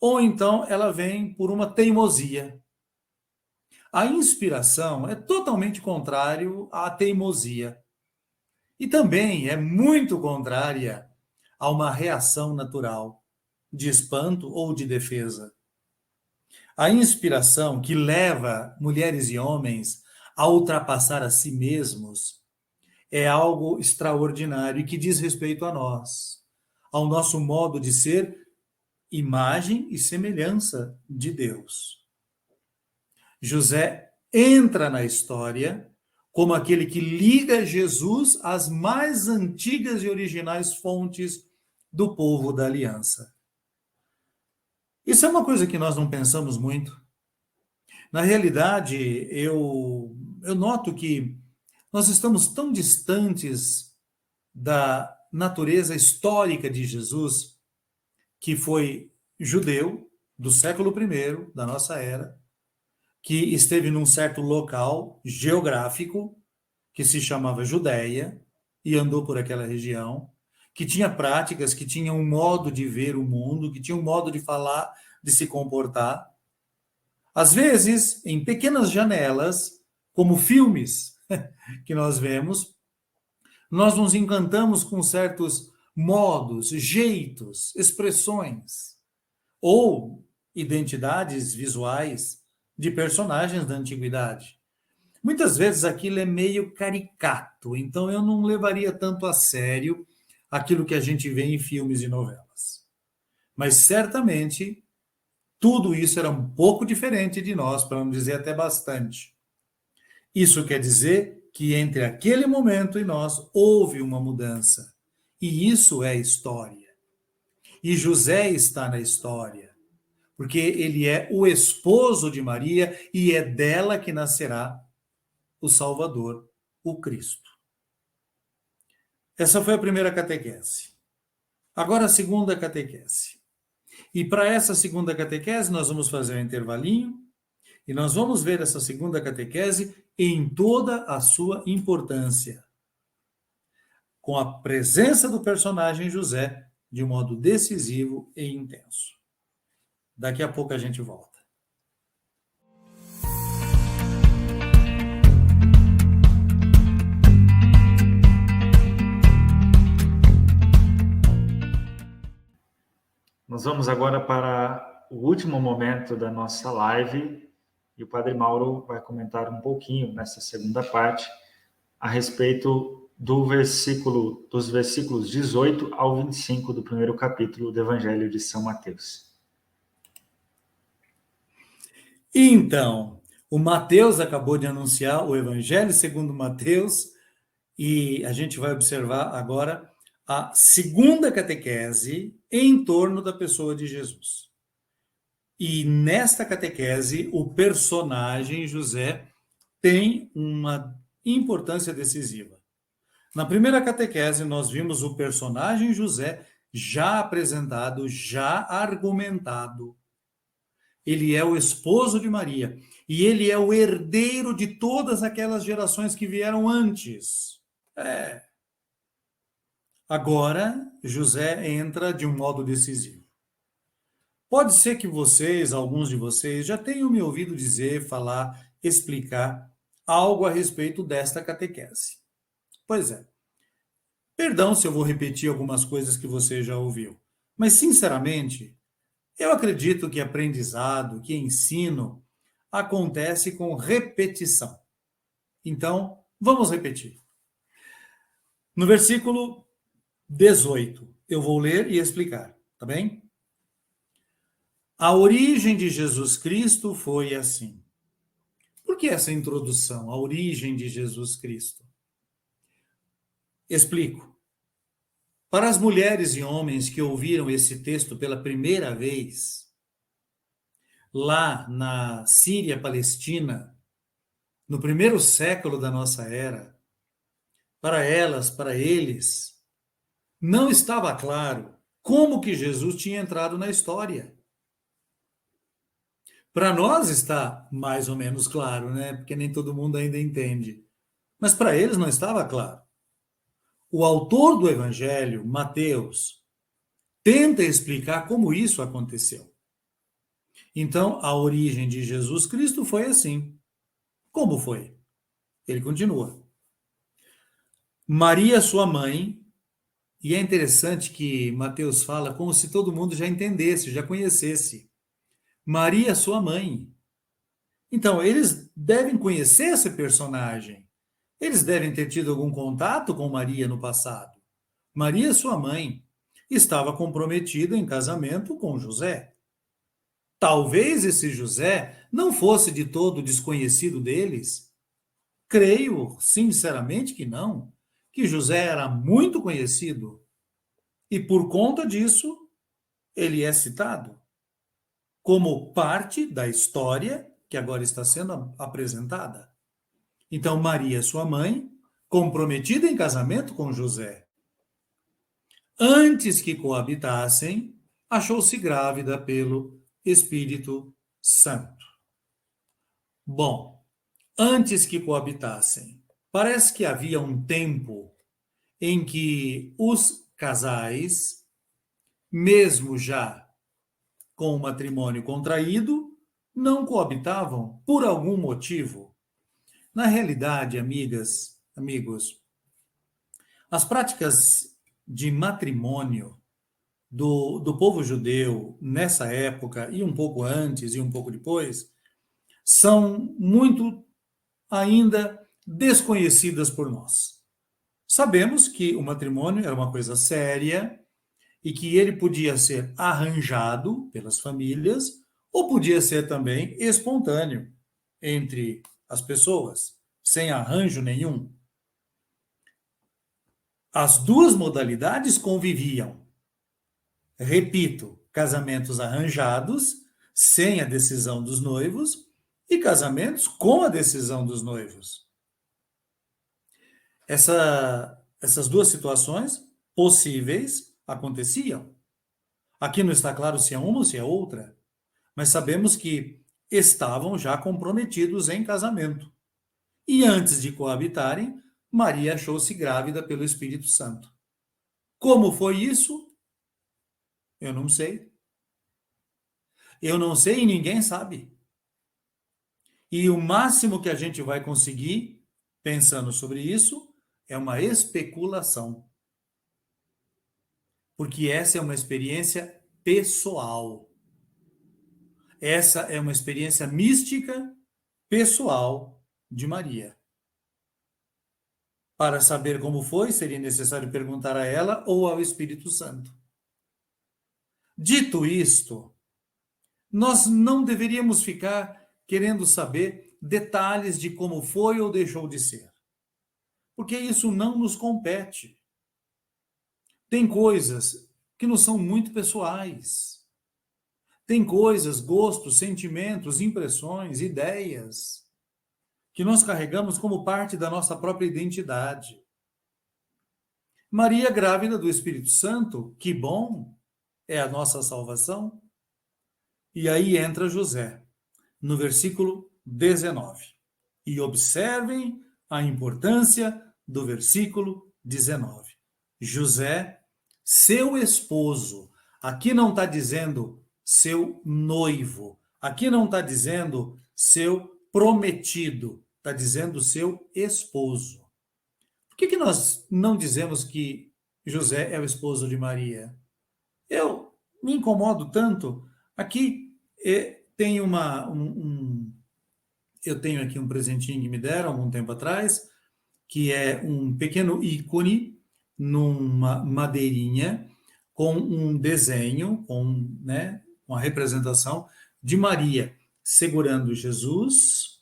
ou então ela vem por uma teimosia. A inspiração é totalmente contrário à teimosia. E também é muito contrária a uma reação natural, de espanto ou de defesa. A inspiração que leva mulheres e homens a ultrapassar a si mesmos é algo extraordinário e que diz respeito a nós, ao nosso modo de ser, imagem e semelhança de Deus. José entra na história como aquele que liga Jesus às mais antigas e originais fontes do povo da aliança. Isso é uma coisa que nós não pensamos muito. Na realidade, eu noto que Nós estamos tão distantes da natureza histórica de Jesus, que foi judeu do século I da nossa era, que esteve num certo local geográfico que se chamava Judéia e andou por aquela região, que tinha práticas, que tinha um modo de ver o mundo, que tinha um modo de falar, de se comportar. Às vezes, em pequenas janelas, como filmes que nós vemos, nós nos encantamos com certos modos, jeitos, expressões ou identidades visuais de personagens da antiguidade. Muitas vezes aquilo é meio caricato, então eu não levaria tanto a sério aquilo que a gente vê em filmes e novelas. Mas certamente tudo isso era um pouco diferente de nós, para não dizer até bastante. Isso quer dizer que entre aquele momento e nós houve uma mudança. E isso é história. E José está na história, porque ele é o esposo de Maria e é dela que nascerá o Salvador, o Cristo. Essa foi a primeira catequese. Agora a segunda catequese. E para essa segunda catequese nós vamos fazer um intervalinho e nós vamos ver essa segunda catequese em toda a sua importância, com a presença do personagem José de modo decisivo e intenso. Daqui a pouco a gente volta. Nós vamos agora para o último momento da nossa live e o Padre Mauro vai comentar um pouquinho nessa segunda parte a respeito dos versículos 18 ao 25 do primeiro capítulo do Evangelho de São Mateus. Então, o Mateus acabou de anunciar o Evangelho segundo Mateus e a gente vai observar agora a segunda catequese em torno da pessoa de Jesus. E nesta catequese, o personagem José tem uma importância decisiva. Na primeira catequese, nós vimos o personagem José já apresentado, já argumentado. Ele é o esposo de Maria e ele é o herdeiro de todas aquelas gerações que vieram antes. Agora, José entra de um modo decisivo. Pode ser que vocês, alguns de vocês, já tenham me ouvido dizer, falar, explicar algo a respeito desta catequese. Pois é. Perdão se eu vou repetir algumas coisas que você já ouviu, mas, sinceramente, eu acredito que aprendizado, que ensino, acontece com repetição. Então, vamos repetir. No versículo 18, eu vou ler e explicar, tá bem? A origem de Jesus Cristo foi assim. Por que essa introdução, a origem de Jesus Cristo? Explico. Para as mulheres e homens que ouviram esse texto pela primeira vez, lá na Síria Palestina, no primeiro século da nossa era, para elas, para eles, não estava claro como que Jesus tinha entrado na história. Para nós está mais ou menos claro, né? Porque nem todo mundo ainda entende. Mas para eles não estava claro. O autor do Evangelho, Mateus, tenta explicar como isso aconteceu. Então, a origem de Jesus Cristo foi assim. Como foi? Ele continua. Maria, sua mãe, e é interessante que Mateus fala como se todo mundo já entendesse, já conhecesse. Maria, sua mãe. Então, eles devem conhecer esse personagem. Eles devem ter tido algum contato com Maria no passado. Maria, sua mãe, estava comprometida em casamento com José. Talvez esse José não fosse de todo desconhecido deles. Creio, sinceramente, que não, que José era muito conhecido. E por conta disso, ele é citado como parte da história que agora está sendo apresentada. Então, Maria, sua mãe, comprometida em casamento com José. Antes que coabitassem, achou-se grávida pelo Espírito Santo. Bom, antes que coabitassem, parece que havia um tempo em que os casais, mesmo já com o matrimônio contraído, não coabitavam por algum motivo. Na realidade, amigas, amigos, as práticas de matrimônio do povo judeu nessa época, e um pouco antes e um pouco depois, são muito ainda desconhecidas por nós. Sabemos que o matrimônio era uma coisa séria e que ele podia ser arranjado pelas famílias ou podia ser também espontâneo entre as pessoas, sem arranjo nenhum. As duas modalidades conviviam. Repito, casamentos arranjados, sem a decisão dos noivos, e casamentos com a decisão dos noivos. Essas duas situações possíveis aconteciam. Aqui não está claro se é uma ou se é outra, mas sabemos que estavam já comprometidos em casamento. E antes de coabitarem, Maria achou-se grávida pelo Espírito Santo. Como foi isso? Eu não sei. Eu não sei e ninguém sabe. E o máximo que a gente vai conseguir, pensando sobre isso, é uma especulação. Porque essa é uma experiência pessoal. Essa é uma experiência mística pessoal de Maria. Para saber como foi, seria necessário perguntar a ela ou ao Espírito Santo. Dito isto, nós não deveríamos ficar querendo saber detalhes de como foi ou deixou de ser, porque isso não nos compete. Tem coisas que não são muito pessoais. Tem coisas, gostos, sentimentos, impressões, ideias, que nós carregamos como parte da nossa própria identidade. Maria, grávida do Espírito Santo, que bom, é a nossa salvação. E aí entra José, no versículo 19. E observem a importância do versículo 19. José, seu esposo. Aqui não está dizendo seu noivo. Aqui não está dizendo seu prometido. Está dizendo seu esposo. Por que nós não dizemos que José é o esposo de Maria? Eu me incomodo tanto. Aqui tem eu tenho aqui um presentinho que me deram algum tempo atrás, que é um pequeno ícone numa madeirinha com um desenho, né, uma representação de Maria segurando Jesus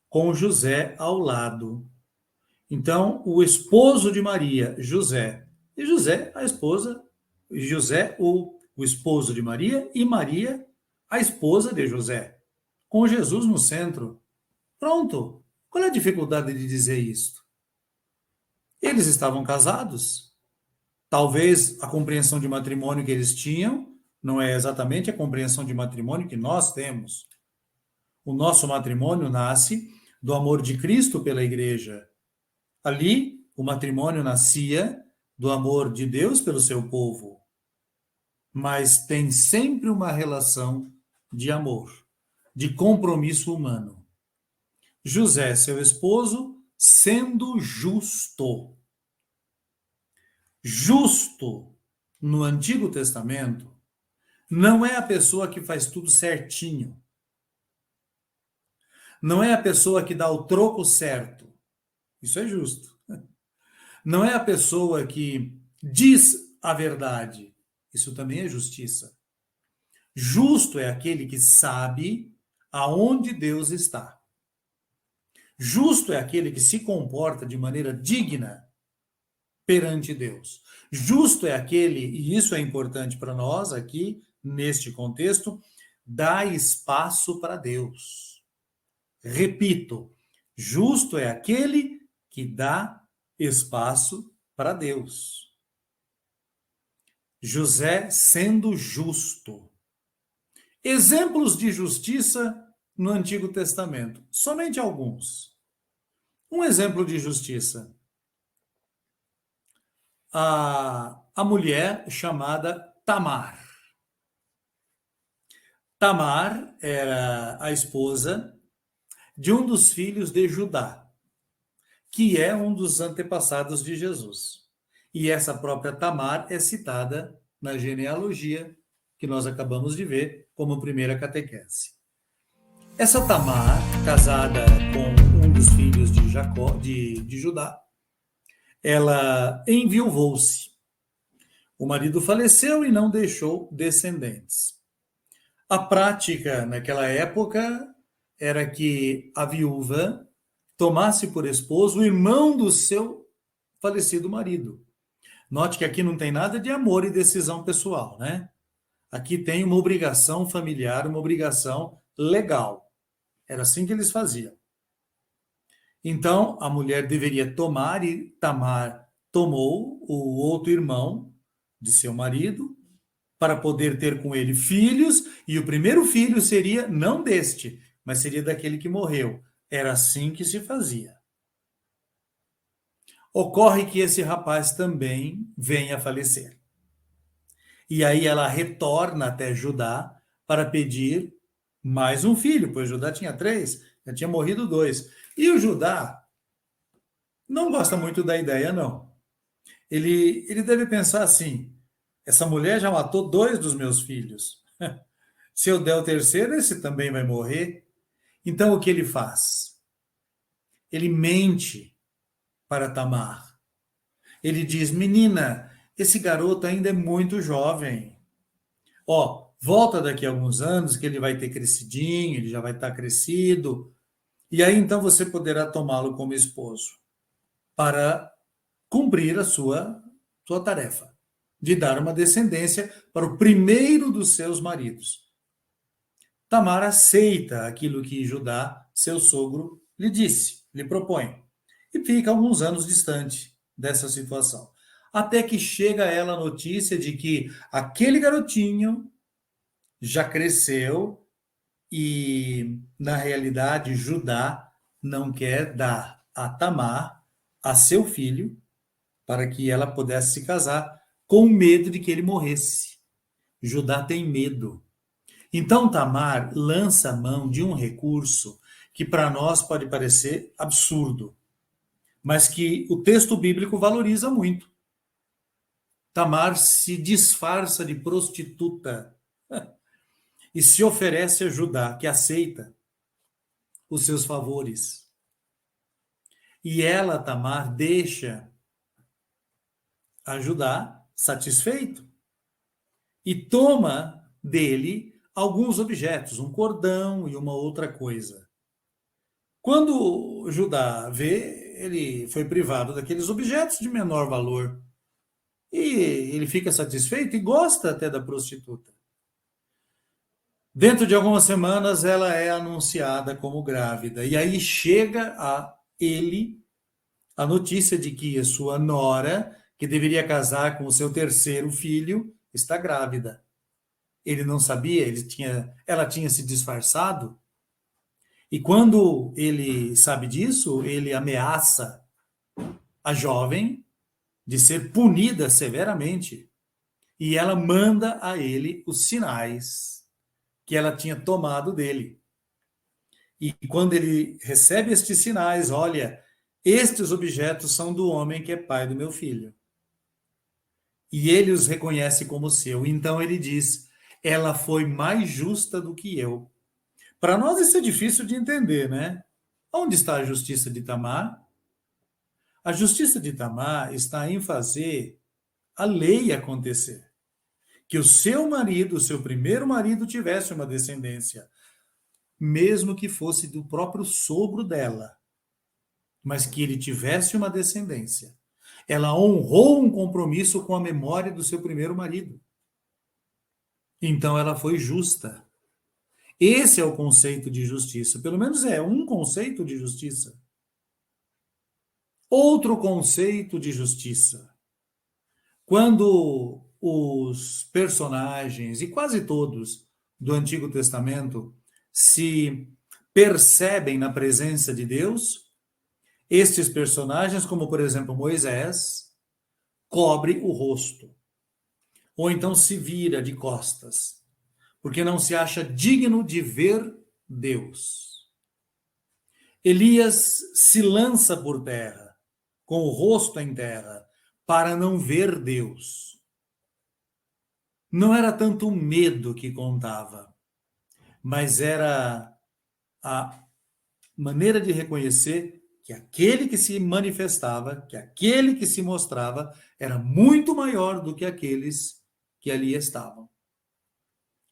com José ao lado. Então, o esposo de Maria, José, e José, a esposa, José, o esposo de Maria, e Maria, a esposa de José, com Jesus no centro. Pronto. Qual é a dificuldade de dizer isto? Eles estavam casados. Talvez a compreensão de matrimônio que eles tinham não é exatamente a compreensão de matrimônio que nós temos. O nosso matrimônio nasce do amor de Cristo pela igreja. Ali, o matrimônio nascia do amor de Deus pelo seu povo. Mas tem sempre uma relação de amor, de compromisso humano. José, seu esposo, sendo justo. Justo, no Antigo Testamento, não é a pessoa que faz tudo certinho. Não é a pessoa que dá o troco certo. Isso é justo. Não é a pessoa que diz a verdade. Isso também é justiça. Justo é aquele que sabe aonde Deus está. Justo é aquele que se comporta de maneira digna perante Deus. Justo é aquele, e isso é importante para nós aqui, neste contexto, dá espaço para Deus. Repito, justo é aquele que dá espaço para Deus. José sendo justo. Exemplos de justiça no Antigo Testamento, somente alguns. Um exemplo de justiça. A mulher chamada Tamar. Tamar era a esposa de um dos filhos de Judá, que é um dos antepassados de Jesus. E essa própria Tamar é citada na genealogia que nós acabamos de ver como primeira catequese. Essa Tamar, casada com um dos filhos de Jacó, de Judá, ela enviuvou-se. O marido faleceu e não deixou descendentes. A prática naquela época era que a viúva tomasse por esposo o irmão do seu falecido marido. Note que aqui não tem nada de amor e decisão pessoal, né? Aqui tem uma obrigação familiar, uma obrigação legal. Era assim que eles faziam. Então, a mulher deveria tomar, e Tamar tomou o outro irmão de seu marido, para poder ter com ele filhos, e o primeiro filho seria não deste, mas seria daquele que morreu. Era assim que se fazia. Ocorre que esse rapaz também vem a falecer. E aí ela retorna até Judá para pedir mais um filho, pois Judá tinha 3, já tinha morrido 2. E o Judá não gosta muito da ideia, não. Ele deve pensar assim: essa mulher já matou 2 dos meus filhos. Se eu der o terceiro, esse também vai morrer. Então, o que ele faz? Ele mente para Tamar. Ele diz: menina, esse garoto ainda é muito jovem. Ó, volta daqui a alguns anos que ele vai ter crescidinho, ele já vai estar crescido. E aí, então, você poderá tomá-lo como esposo para cumprir a sua tarefa de dar uma descendência para o primeiro dos seus maridos. Tamar aceita aquilo que Judá, seu sogro, lhe disse, lhe propõe, e fica alguns anos distante dessa situação. Até que chega a ela a notícia de que aquele garotinho já cresceu e, na realidade, Judá não quer dar a Tamar a seu filho para que ela pudesse se casar, com medo de que ele morresse. Judá tem medo. Então Tamar lança a mão de um recurso que para nós pode parecer absurdo, mas que o texto bíblico valoriza muito. Tamar se disfarça de prostituta e se oferece a Judá, que aceita os seus favores. E ela, Tamar, deixa a Judá satisfeito e toma dele alguns objetos, um cordão e uma outra coisa. Quando Judá vê, ele foi privado daqueles objetos de menor valor. E ele fica satisfeito e gosta até da prostituta. Dentro de algumas semanas, ela é anunciada como grávida. E aí chega a ele a notícia de que a sua nora, que deveria casar com o seu terceiro filho, está grávida. Ele não sabia, ela tinha se disfarçado. E quando ele sabe disso, ele ameaça a jovem de ser punida severamente. E ela manda a ele os sinais que ela tinha tomado dele. E quando ele recebe estes sinais, olha, estes objetos são do homem que é pai do meu filho. E ele os reconhece como seu. Então ele diz: ela foi mais justa do que eu. Para nós isso é difícil de entender, né? Onde está a justiça de Tamar? A justiça de Tamar está em fazer a lei acontecer. Que o seu marido, o seu primeiro marido, tivesse uma descendência, mesmo que fosse do próprio sogro dela, mas que ele tivesse uma descendência. Ela honrou um compromisso com a memória do seu primeiro marido. Então ela foi justa. Esse é o conceito de justiça. Pelo menos é um conceito de justiça. outro conceito de justiça. Quando os personagens, e quase todos do Antigo Testamento, se percebem na presença de Deus, estes personagens, como por exemplo Moisés, cobre o rosto, ou então se vira de costas, porque não se acha digno de ver Deus. Elias se lança por terra, com o rosto em terra, para não ver Deus. Não era tanto o medo que contava, mas era a maneira de reconhecer que aquele que se manifestava, que aquele que se mostrava, era muito maior do que aqueles que ali estavam.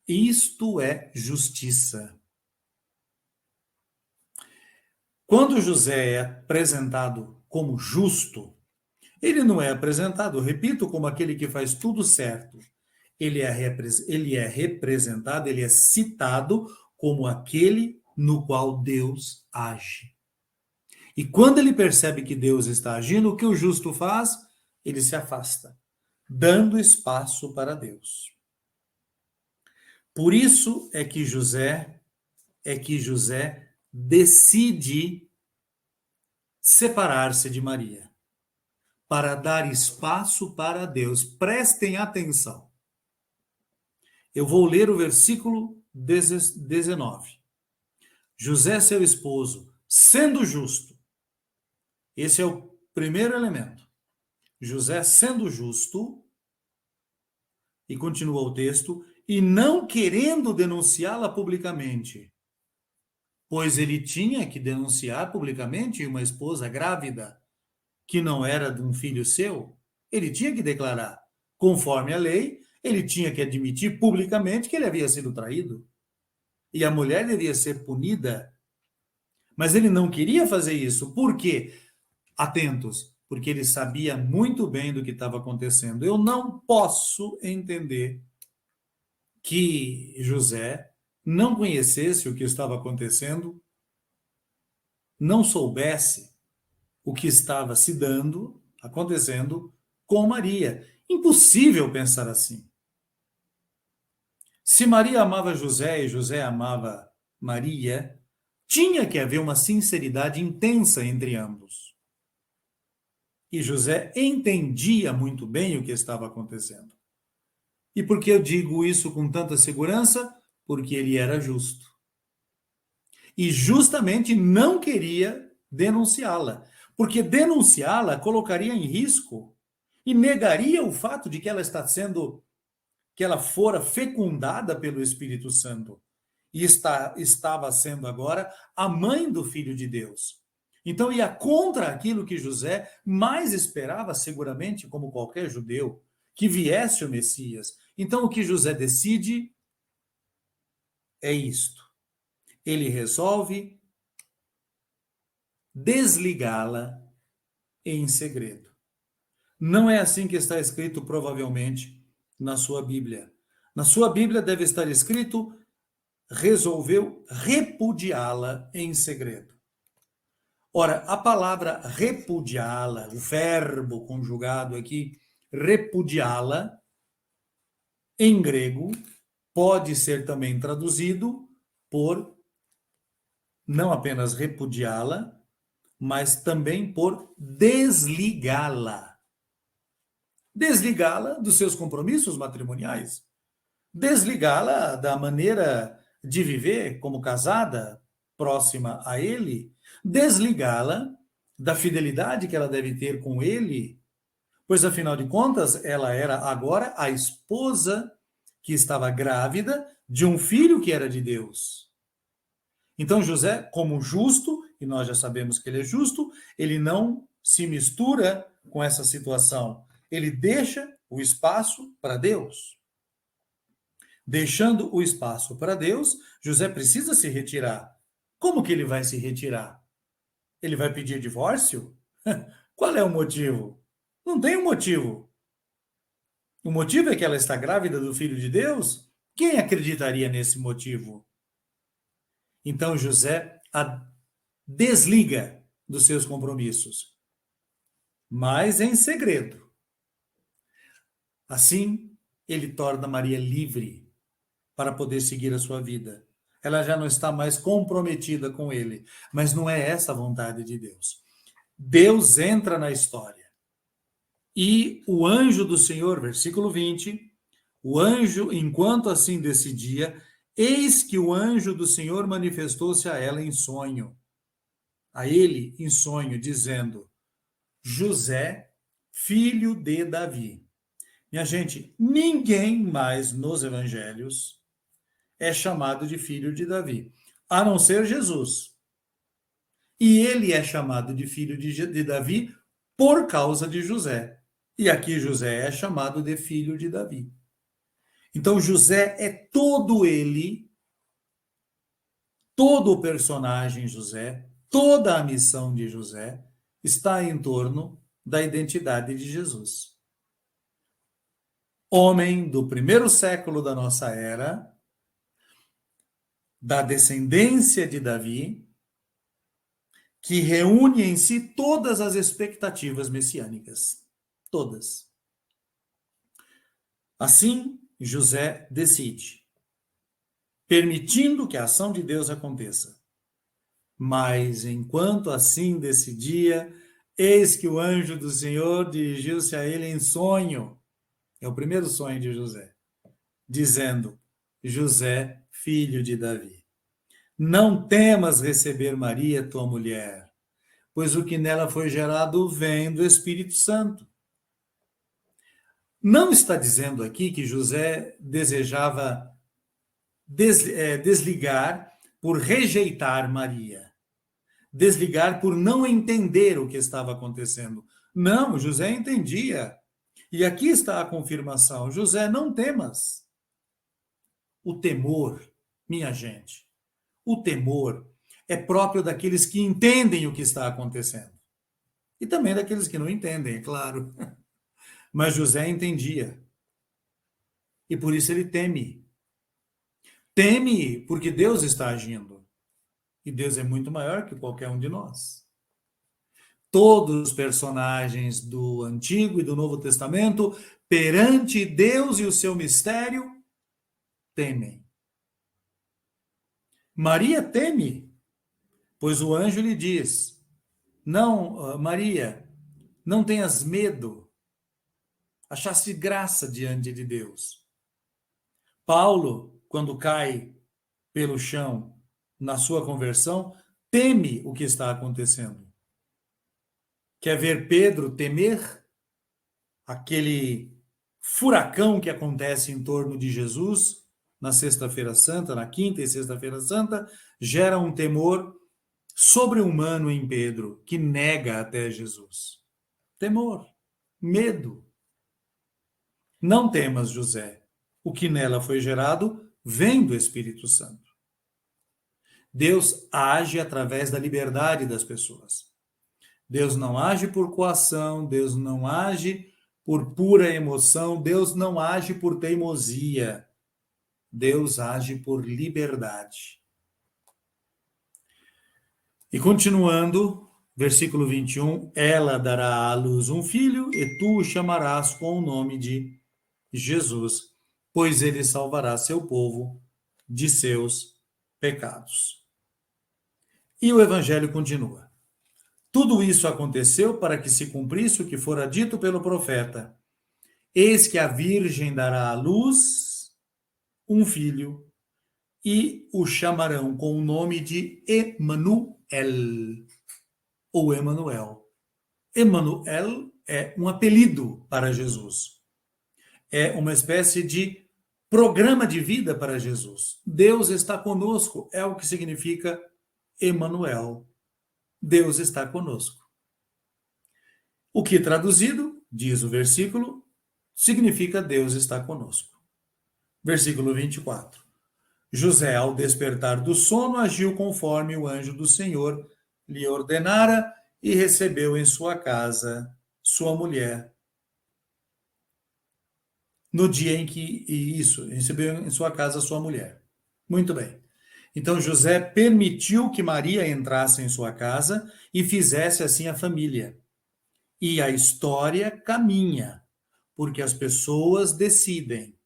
Isto é justiça. Quando José é apresentado como justo, ele não é apresentado, repito, como aquele que faz tudo certo. Ele é representado, ele é citado como aquele no qual Deus age. E quando ele percebe que Deus está agindo, o que o justo faz? Ele se afasta, dando espaço para Deus. Por isso é que José decide separar-se de Maria, para dar espaço para Deus. Prestem atenção. Eu vou ler o versículo 19. José, seu esposo, sendo justo. Esse é o primeiro elemento. José, sendo justo, e continua o texto, e não querendo denunciá-la publicamente, pois ele tinha que denunciar publicamente uma esposa grávida, que não era de um filho seu, ele tinha que declarar. Conforme a lei, ele tinha que admitir publicamente que ele havia sido traído. E a mulher devia ser punida. Mas ele não queria fazer isso. Por quê? Atentos, porque ele sabia muito bem do que estava acontecendo. Eu não posso entender que José não conhecesse o que estava acontecendo, não soubesse o que estava se dando, acontecendo com Maria. Impossível pensar assim. Se Maria amava José e José amava Maria, tinha que haver uma sinceridade intensa entre ambos. E José entendia muito bem o que estava acontecendo. E por que eu digo isso com tanta segurança? Porque ele era justo. E justamente não queria denunciá-la, porque denunciá-la colocaria em risco e negaria o fato de que que ela fora fecundada pelo Espírito Santo e estava sendo agora a mãe do Filho de Deus. Então ia contra aquilo que José mais esperava, seguramente, como qualquer judeu, que viesse o Messias. Então o que José decide é isto. Ele resolve desligá-la em segredo. Não é assim que está escrito, provavelmente, na sua Bíblia. Na sua Bíblia deve estar escrito: resolveu repudiá-la em segredo. Ora, a palavra repudiá-la, o verbo conjugado aqui, repudiá-la, em grego, pode ser também traduzido por não apenas repudiá-la, mas também por desligá-la. Desligá-la dos seus compromissos matrimoniais. Desligá-la da maneira de viver como casada, próxima a ele. Desligá-la da fidelidade que ela deve ter com ele, pois, afinal de contas, ela era agora a esposa que estava grávida de um filho que era de Deus. Então, José, como justo, e nós já sabemos que ele é justo, ele não se mistura com essa situação. Ele deixa o espaço para Deus. Deixando o espaço para Deus, José precisa se retirar. Como que ele vai se retirar? Ele vai pedir divórcio? Qual é o motivo? Não tem um motivo. O motivo é que ela está grávida do Filho de Deus? Quem acreditaria nesse motivo? Então José a desliga dos seus compromissos. mas em segredo. Assim, ele torna Maria livre para poder seguir a sua vida. Ela já não está mais comprometida com ele, mas não é essa a vontade de Deus. Deus entra na história. E o anjo do Senhor, versículo 20, o anjo, enquanto assim decidia, eis que o anjo do Senhor manifestou-se a ela em sonho, a ele em sonho, dizendo: José, filho de Davi. Minha gente, ninguém mais nos evangelhos é chamado de filho de Davi, a não ser Jesus. E ele é chamado de filho de Davi por causa de José. E aqui José é chamado de filho de Davi. Então José é todo ele, todo o personagem José, toda a missão de José está em torno da identidade de Jesus. Homem do primeiro século da nossa era, da descendência de Davi, que reúne em si todas as expectativas messiânicas. Todas. Assim, José decide, permitindo que a ação de Deus aconteça. Mas, enquanto assim decidia, eis que o anjo do Senhor dirigiu-se a ele em sonho. É o primeiro sonho de José. Dizendo: José, filho de Davi, não temas receber Maria, tua mulher, pois o que nela foi gerado vem do Espírito Santo. Não está dizendo aqui que José desejava desligar por rejeitar Maria, desligar por não entender o que estava acontecendo. Não, José entendia. E aqui está a confirmação. José, não temas. O temor, minha gente, o temor é próprio daqueles que entendem o que está acontecendo. E também daqueles que não entendem, é claro. Mas José entendia. E por isso ele teme. Teme porque Deus está agindo. E Deus é muito maior que qualquer um de nós. Todos os personagens do Antigo e do Novo Testamento, perante Deus e o seu mistério, temem. Maria teme, pois o anjo lhe diz: Não, Maria, não tenhas medo. Achaste graça diante de Deus. Paulo, quando cai pelo chão na sua conversão, teme o que está acontecendo. Quer ver Pedro temer aquele furacão que acontece em torno de Jesus na Sexta-feira Santa, na quinta e Sexta-feira Santa, gera um temor sobre-humano em Pedro, que nega até Jesus. Temor, medo. Não temas, José. O que nela foi gerado vem do Espírito Santo. Deus age através da liberdade das pessoas. Deus não age por coação, Deus não age por pura emoção, Deus não age por teimosia. Deus age por liberdade. E continuando, versículo 21, ela dará à luz um filho e tu o chamarás com o nome de Jesus, pois ele salvará seu povo de seus pecados. E o evangelho continua. Tudo isso aconteceu para que se cumprisse o que fora dito pelo profeta. Eis que a virgem dará à luz um filho e o chamarão com o nome de Emanuel, ou Emanuel. Emanuel é um apelido para Jesus. É uma espécie de programa de vida para Jesus. Deus está conosco, é o que significa Emanuel. Deus está conosco. O que traduzido, diz o versículo, significa Deus está conosco. Versículo 24. José, ao despertar do sono, agiu conforme o anjo do Senhor lhe ordenara e recebeu em sua casa sua mulher. No dia em que recebeu em sua casa sua mulher. Muito bem. Então José permitiu que Maria entrasse em sua casa e fizesse assim a família. E a história caminha, porque as pessoas decidem.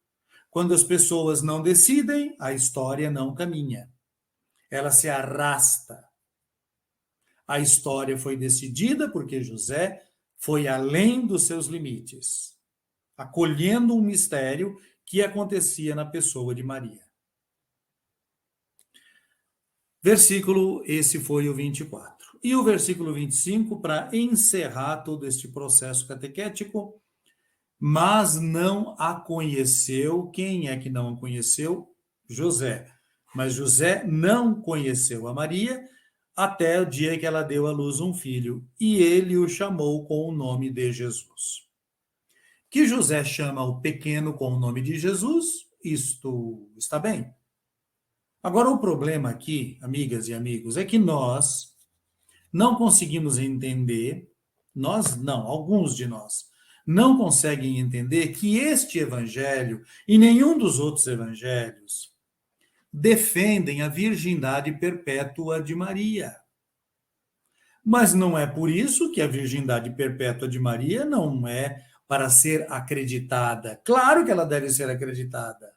Quando as pessoas não decidem, a história não caminha. Ela se arrasta. A história foi decidida porque José foi além dos seus limites, acolhendo um mistério que acontecia na pessoa de Maria. Versículo, esse foi o 24. E o versículo 25, para encerrar todo este processo catequético, mas não a conheceu. Quem é que não a conheceu? José. Mas José não conheceu a Maria até o dia que ela deu à luz um filho, e ele o chamou com o nome de Jesus. Que José chama o pequeno com o nome de Jesus, isto está bem. Agora, o problema aqui, amigas e amigos, é que nós não conseguimos entender, nós não, alguns de nós, não conseguem entender que este evangelho e nenhum dos outros evangelhos defendem a virgindade perpétua de Maria. Mas não é por isso que a virgindade perpétua de Maria não é para ser acreditada. Claro que ela deve ser acreditada.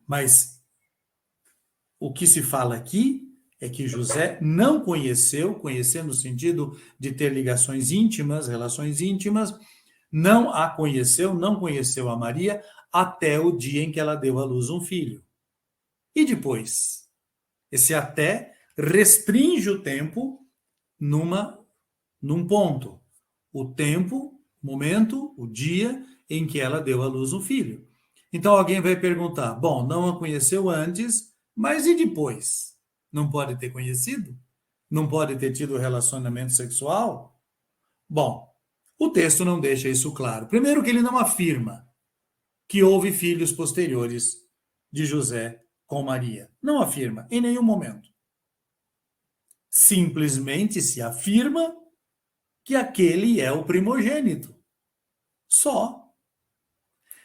Mas o que se fala aqui é que José não conheceu, conhecer no sentido de ter ligações íntimas, relações íntimas, não a conheceu, não conheceu a Maria até o dia em que ela deu à luz um filho. E depois? Esse até restringe o tempo num ponto. O tempo, momento, o dia em que ela deu à luz um filho. Então alguém vai perguntar, bom, não a conheceu antes, mas e depois? Não pode ter conhecido? Não pode ter tido relacionamento sexual? Bom, o texto não deixa isso claro. Primeiro que ele não afirma que houve filhos posteriores de José com Maria. Não afirma, em nenhum momento. Simplesmente se afirma que aquele é o primogênito. Só.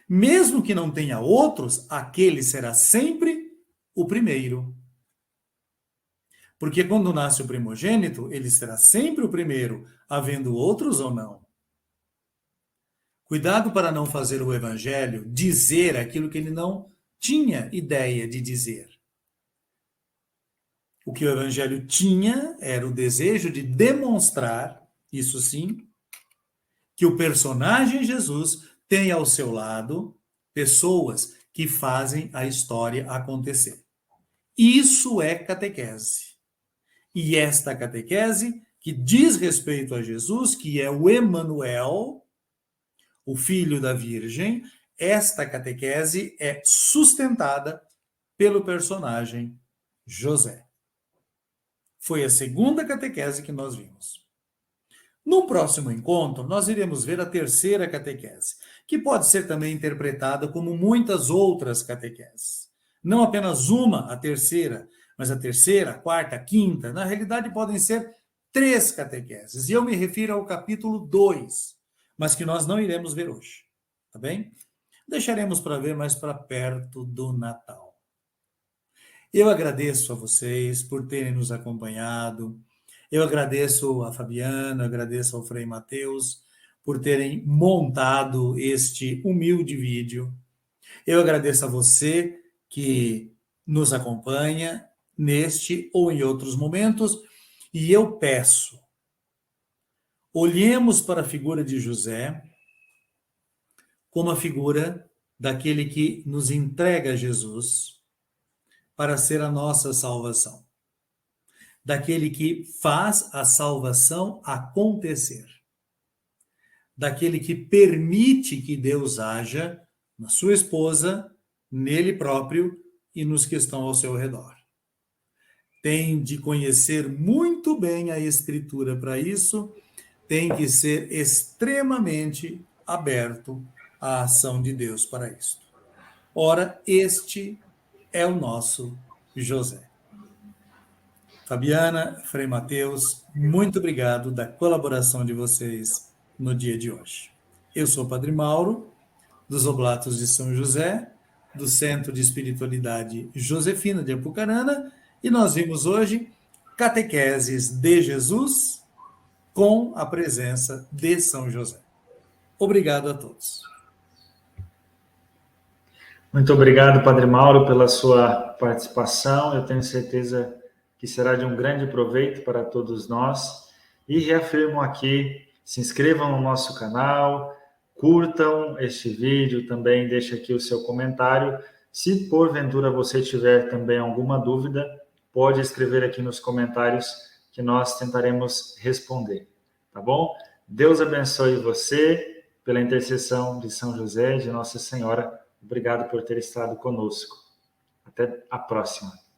Mesmo que não tenha outros, aquele será sempre o primeiro. Porque quando nasce o primogênito, ele será sempre o primeiro, havendo outros ou não. Cuidado para não fazer o evangelho dizer aquilo que ele não tinha ideia de dizer. O que o evangelho tinha era o desejo de demonstrar, isso sim, que o personagem Jesus tem ao seu lado pessoas que fazem a história acontecer. Isso é catequese. E esta catequese, que diz respeito a Jesus, que é o Emanuel, o Filho da Virgem, esta catequese é sustentada pelo personagem José. Foi a segunda catequese que nós vimos. No próximo encontro, nós iremos ver a terceira catequese, que pode ser também interpretada como muitas outras catequeses. Não apenas uma, a terceira, mas a terceira, a quarta, a quinta. Na realidade, podem ser 3 catequeses. E eu me refiro ao capítulo 2, mas que nós não iremos ver hoje. Tá bem? Deixaremos para ver mais para perto do Natal. Eu agradeço a vocês por terem nos acompanhado. Eu agradeço a Fabiana, agradeço ao Frei Mateus por terem montado este humilde vídeo. Eu agradeço a você que nos acompanha neste ou em outros momentos, e eu peço, olhemos para a figura de José como a figura daquele que nos entrega Jesus para ser a nossa salvação. Daquele que faz a salvação acontecer. Daquele que permite que Deus haja na sua esposa, nele próprio e nos que estão ao seu redor. Tem de conhecer muito bem a Escritura para isso, tem que ser extremamente aberto à ação de Deus para isso. Ora, este é o nosso José. Fabiana, Frei Mateus, muito obrigado da colaboração de vocês no dia de hoje. Eu sou o Padre Mauro, dos Oblatos de São José, do Centro de Espiritualidade Josefina de Apucarana, e nós vimos hoje Catequeses de Jesus com a presença de São José. Obrigado a todos. Muito obrigado, Padre Mauro, pela sua participação. Eu tenho certeza que será de um grande proveito para todos nós. E reafirmo aqui, se inscrevam no nosso canal, curtam este vídeo, também deixe aqui o seu comentário. Se porventura você tiver também alguma dúvida, pode escrever aqui nos comentários que nós tentaremos responder, tá bom? Deus abençoe você, pela intercessão de São José e de Nossa Senhora. Obrigado por ter estado conosco. Até a próxima.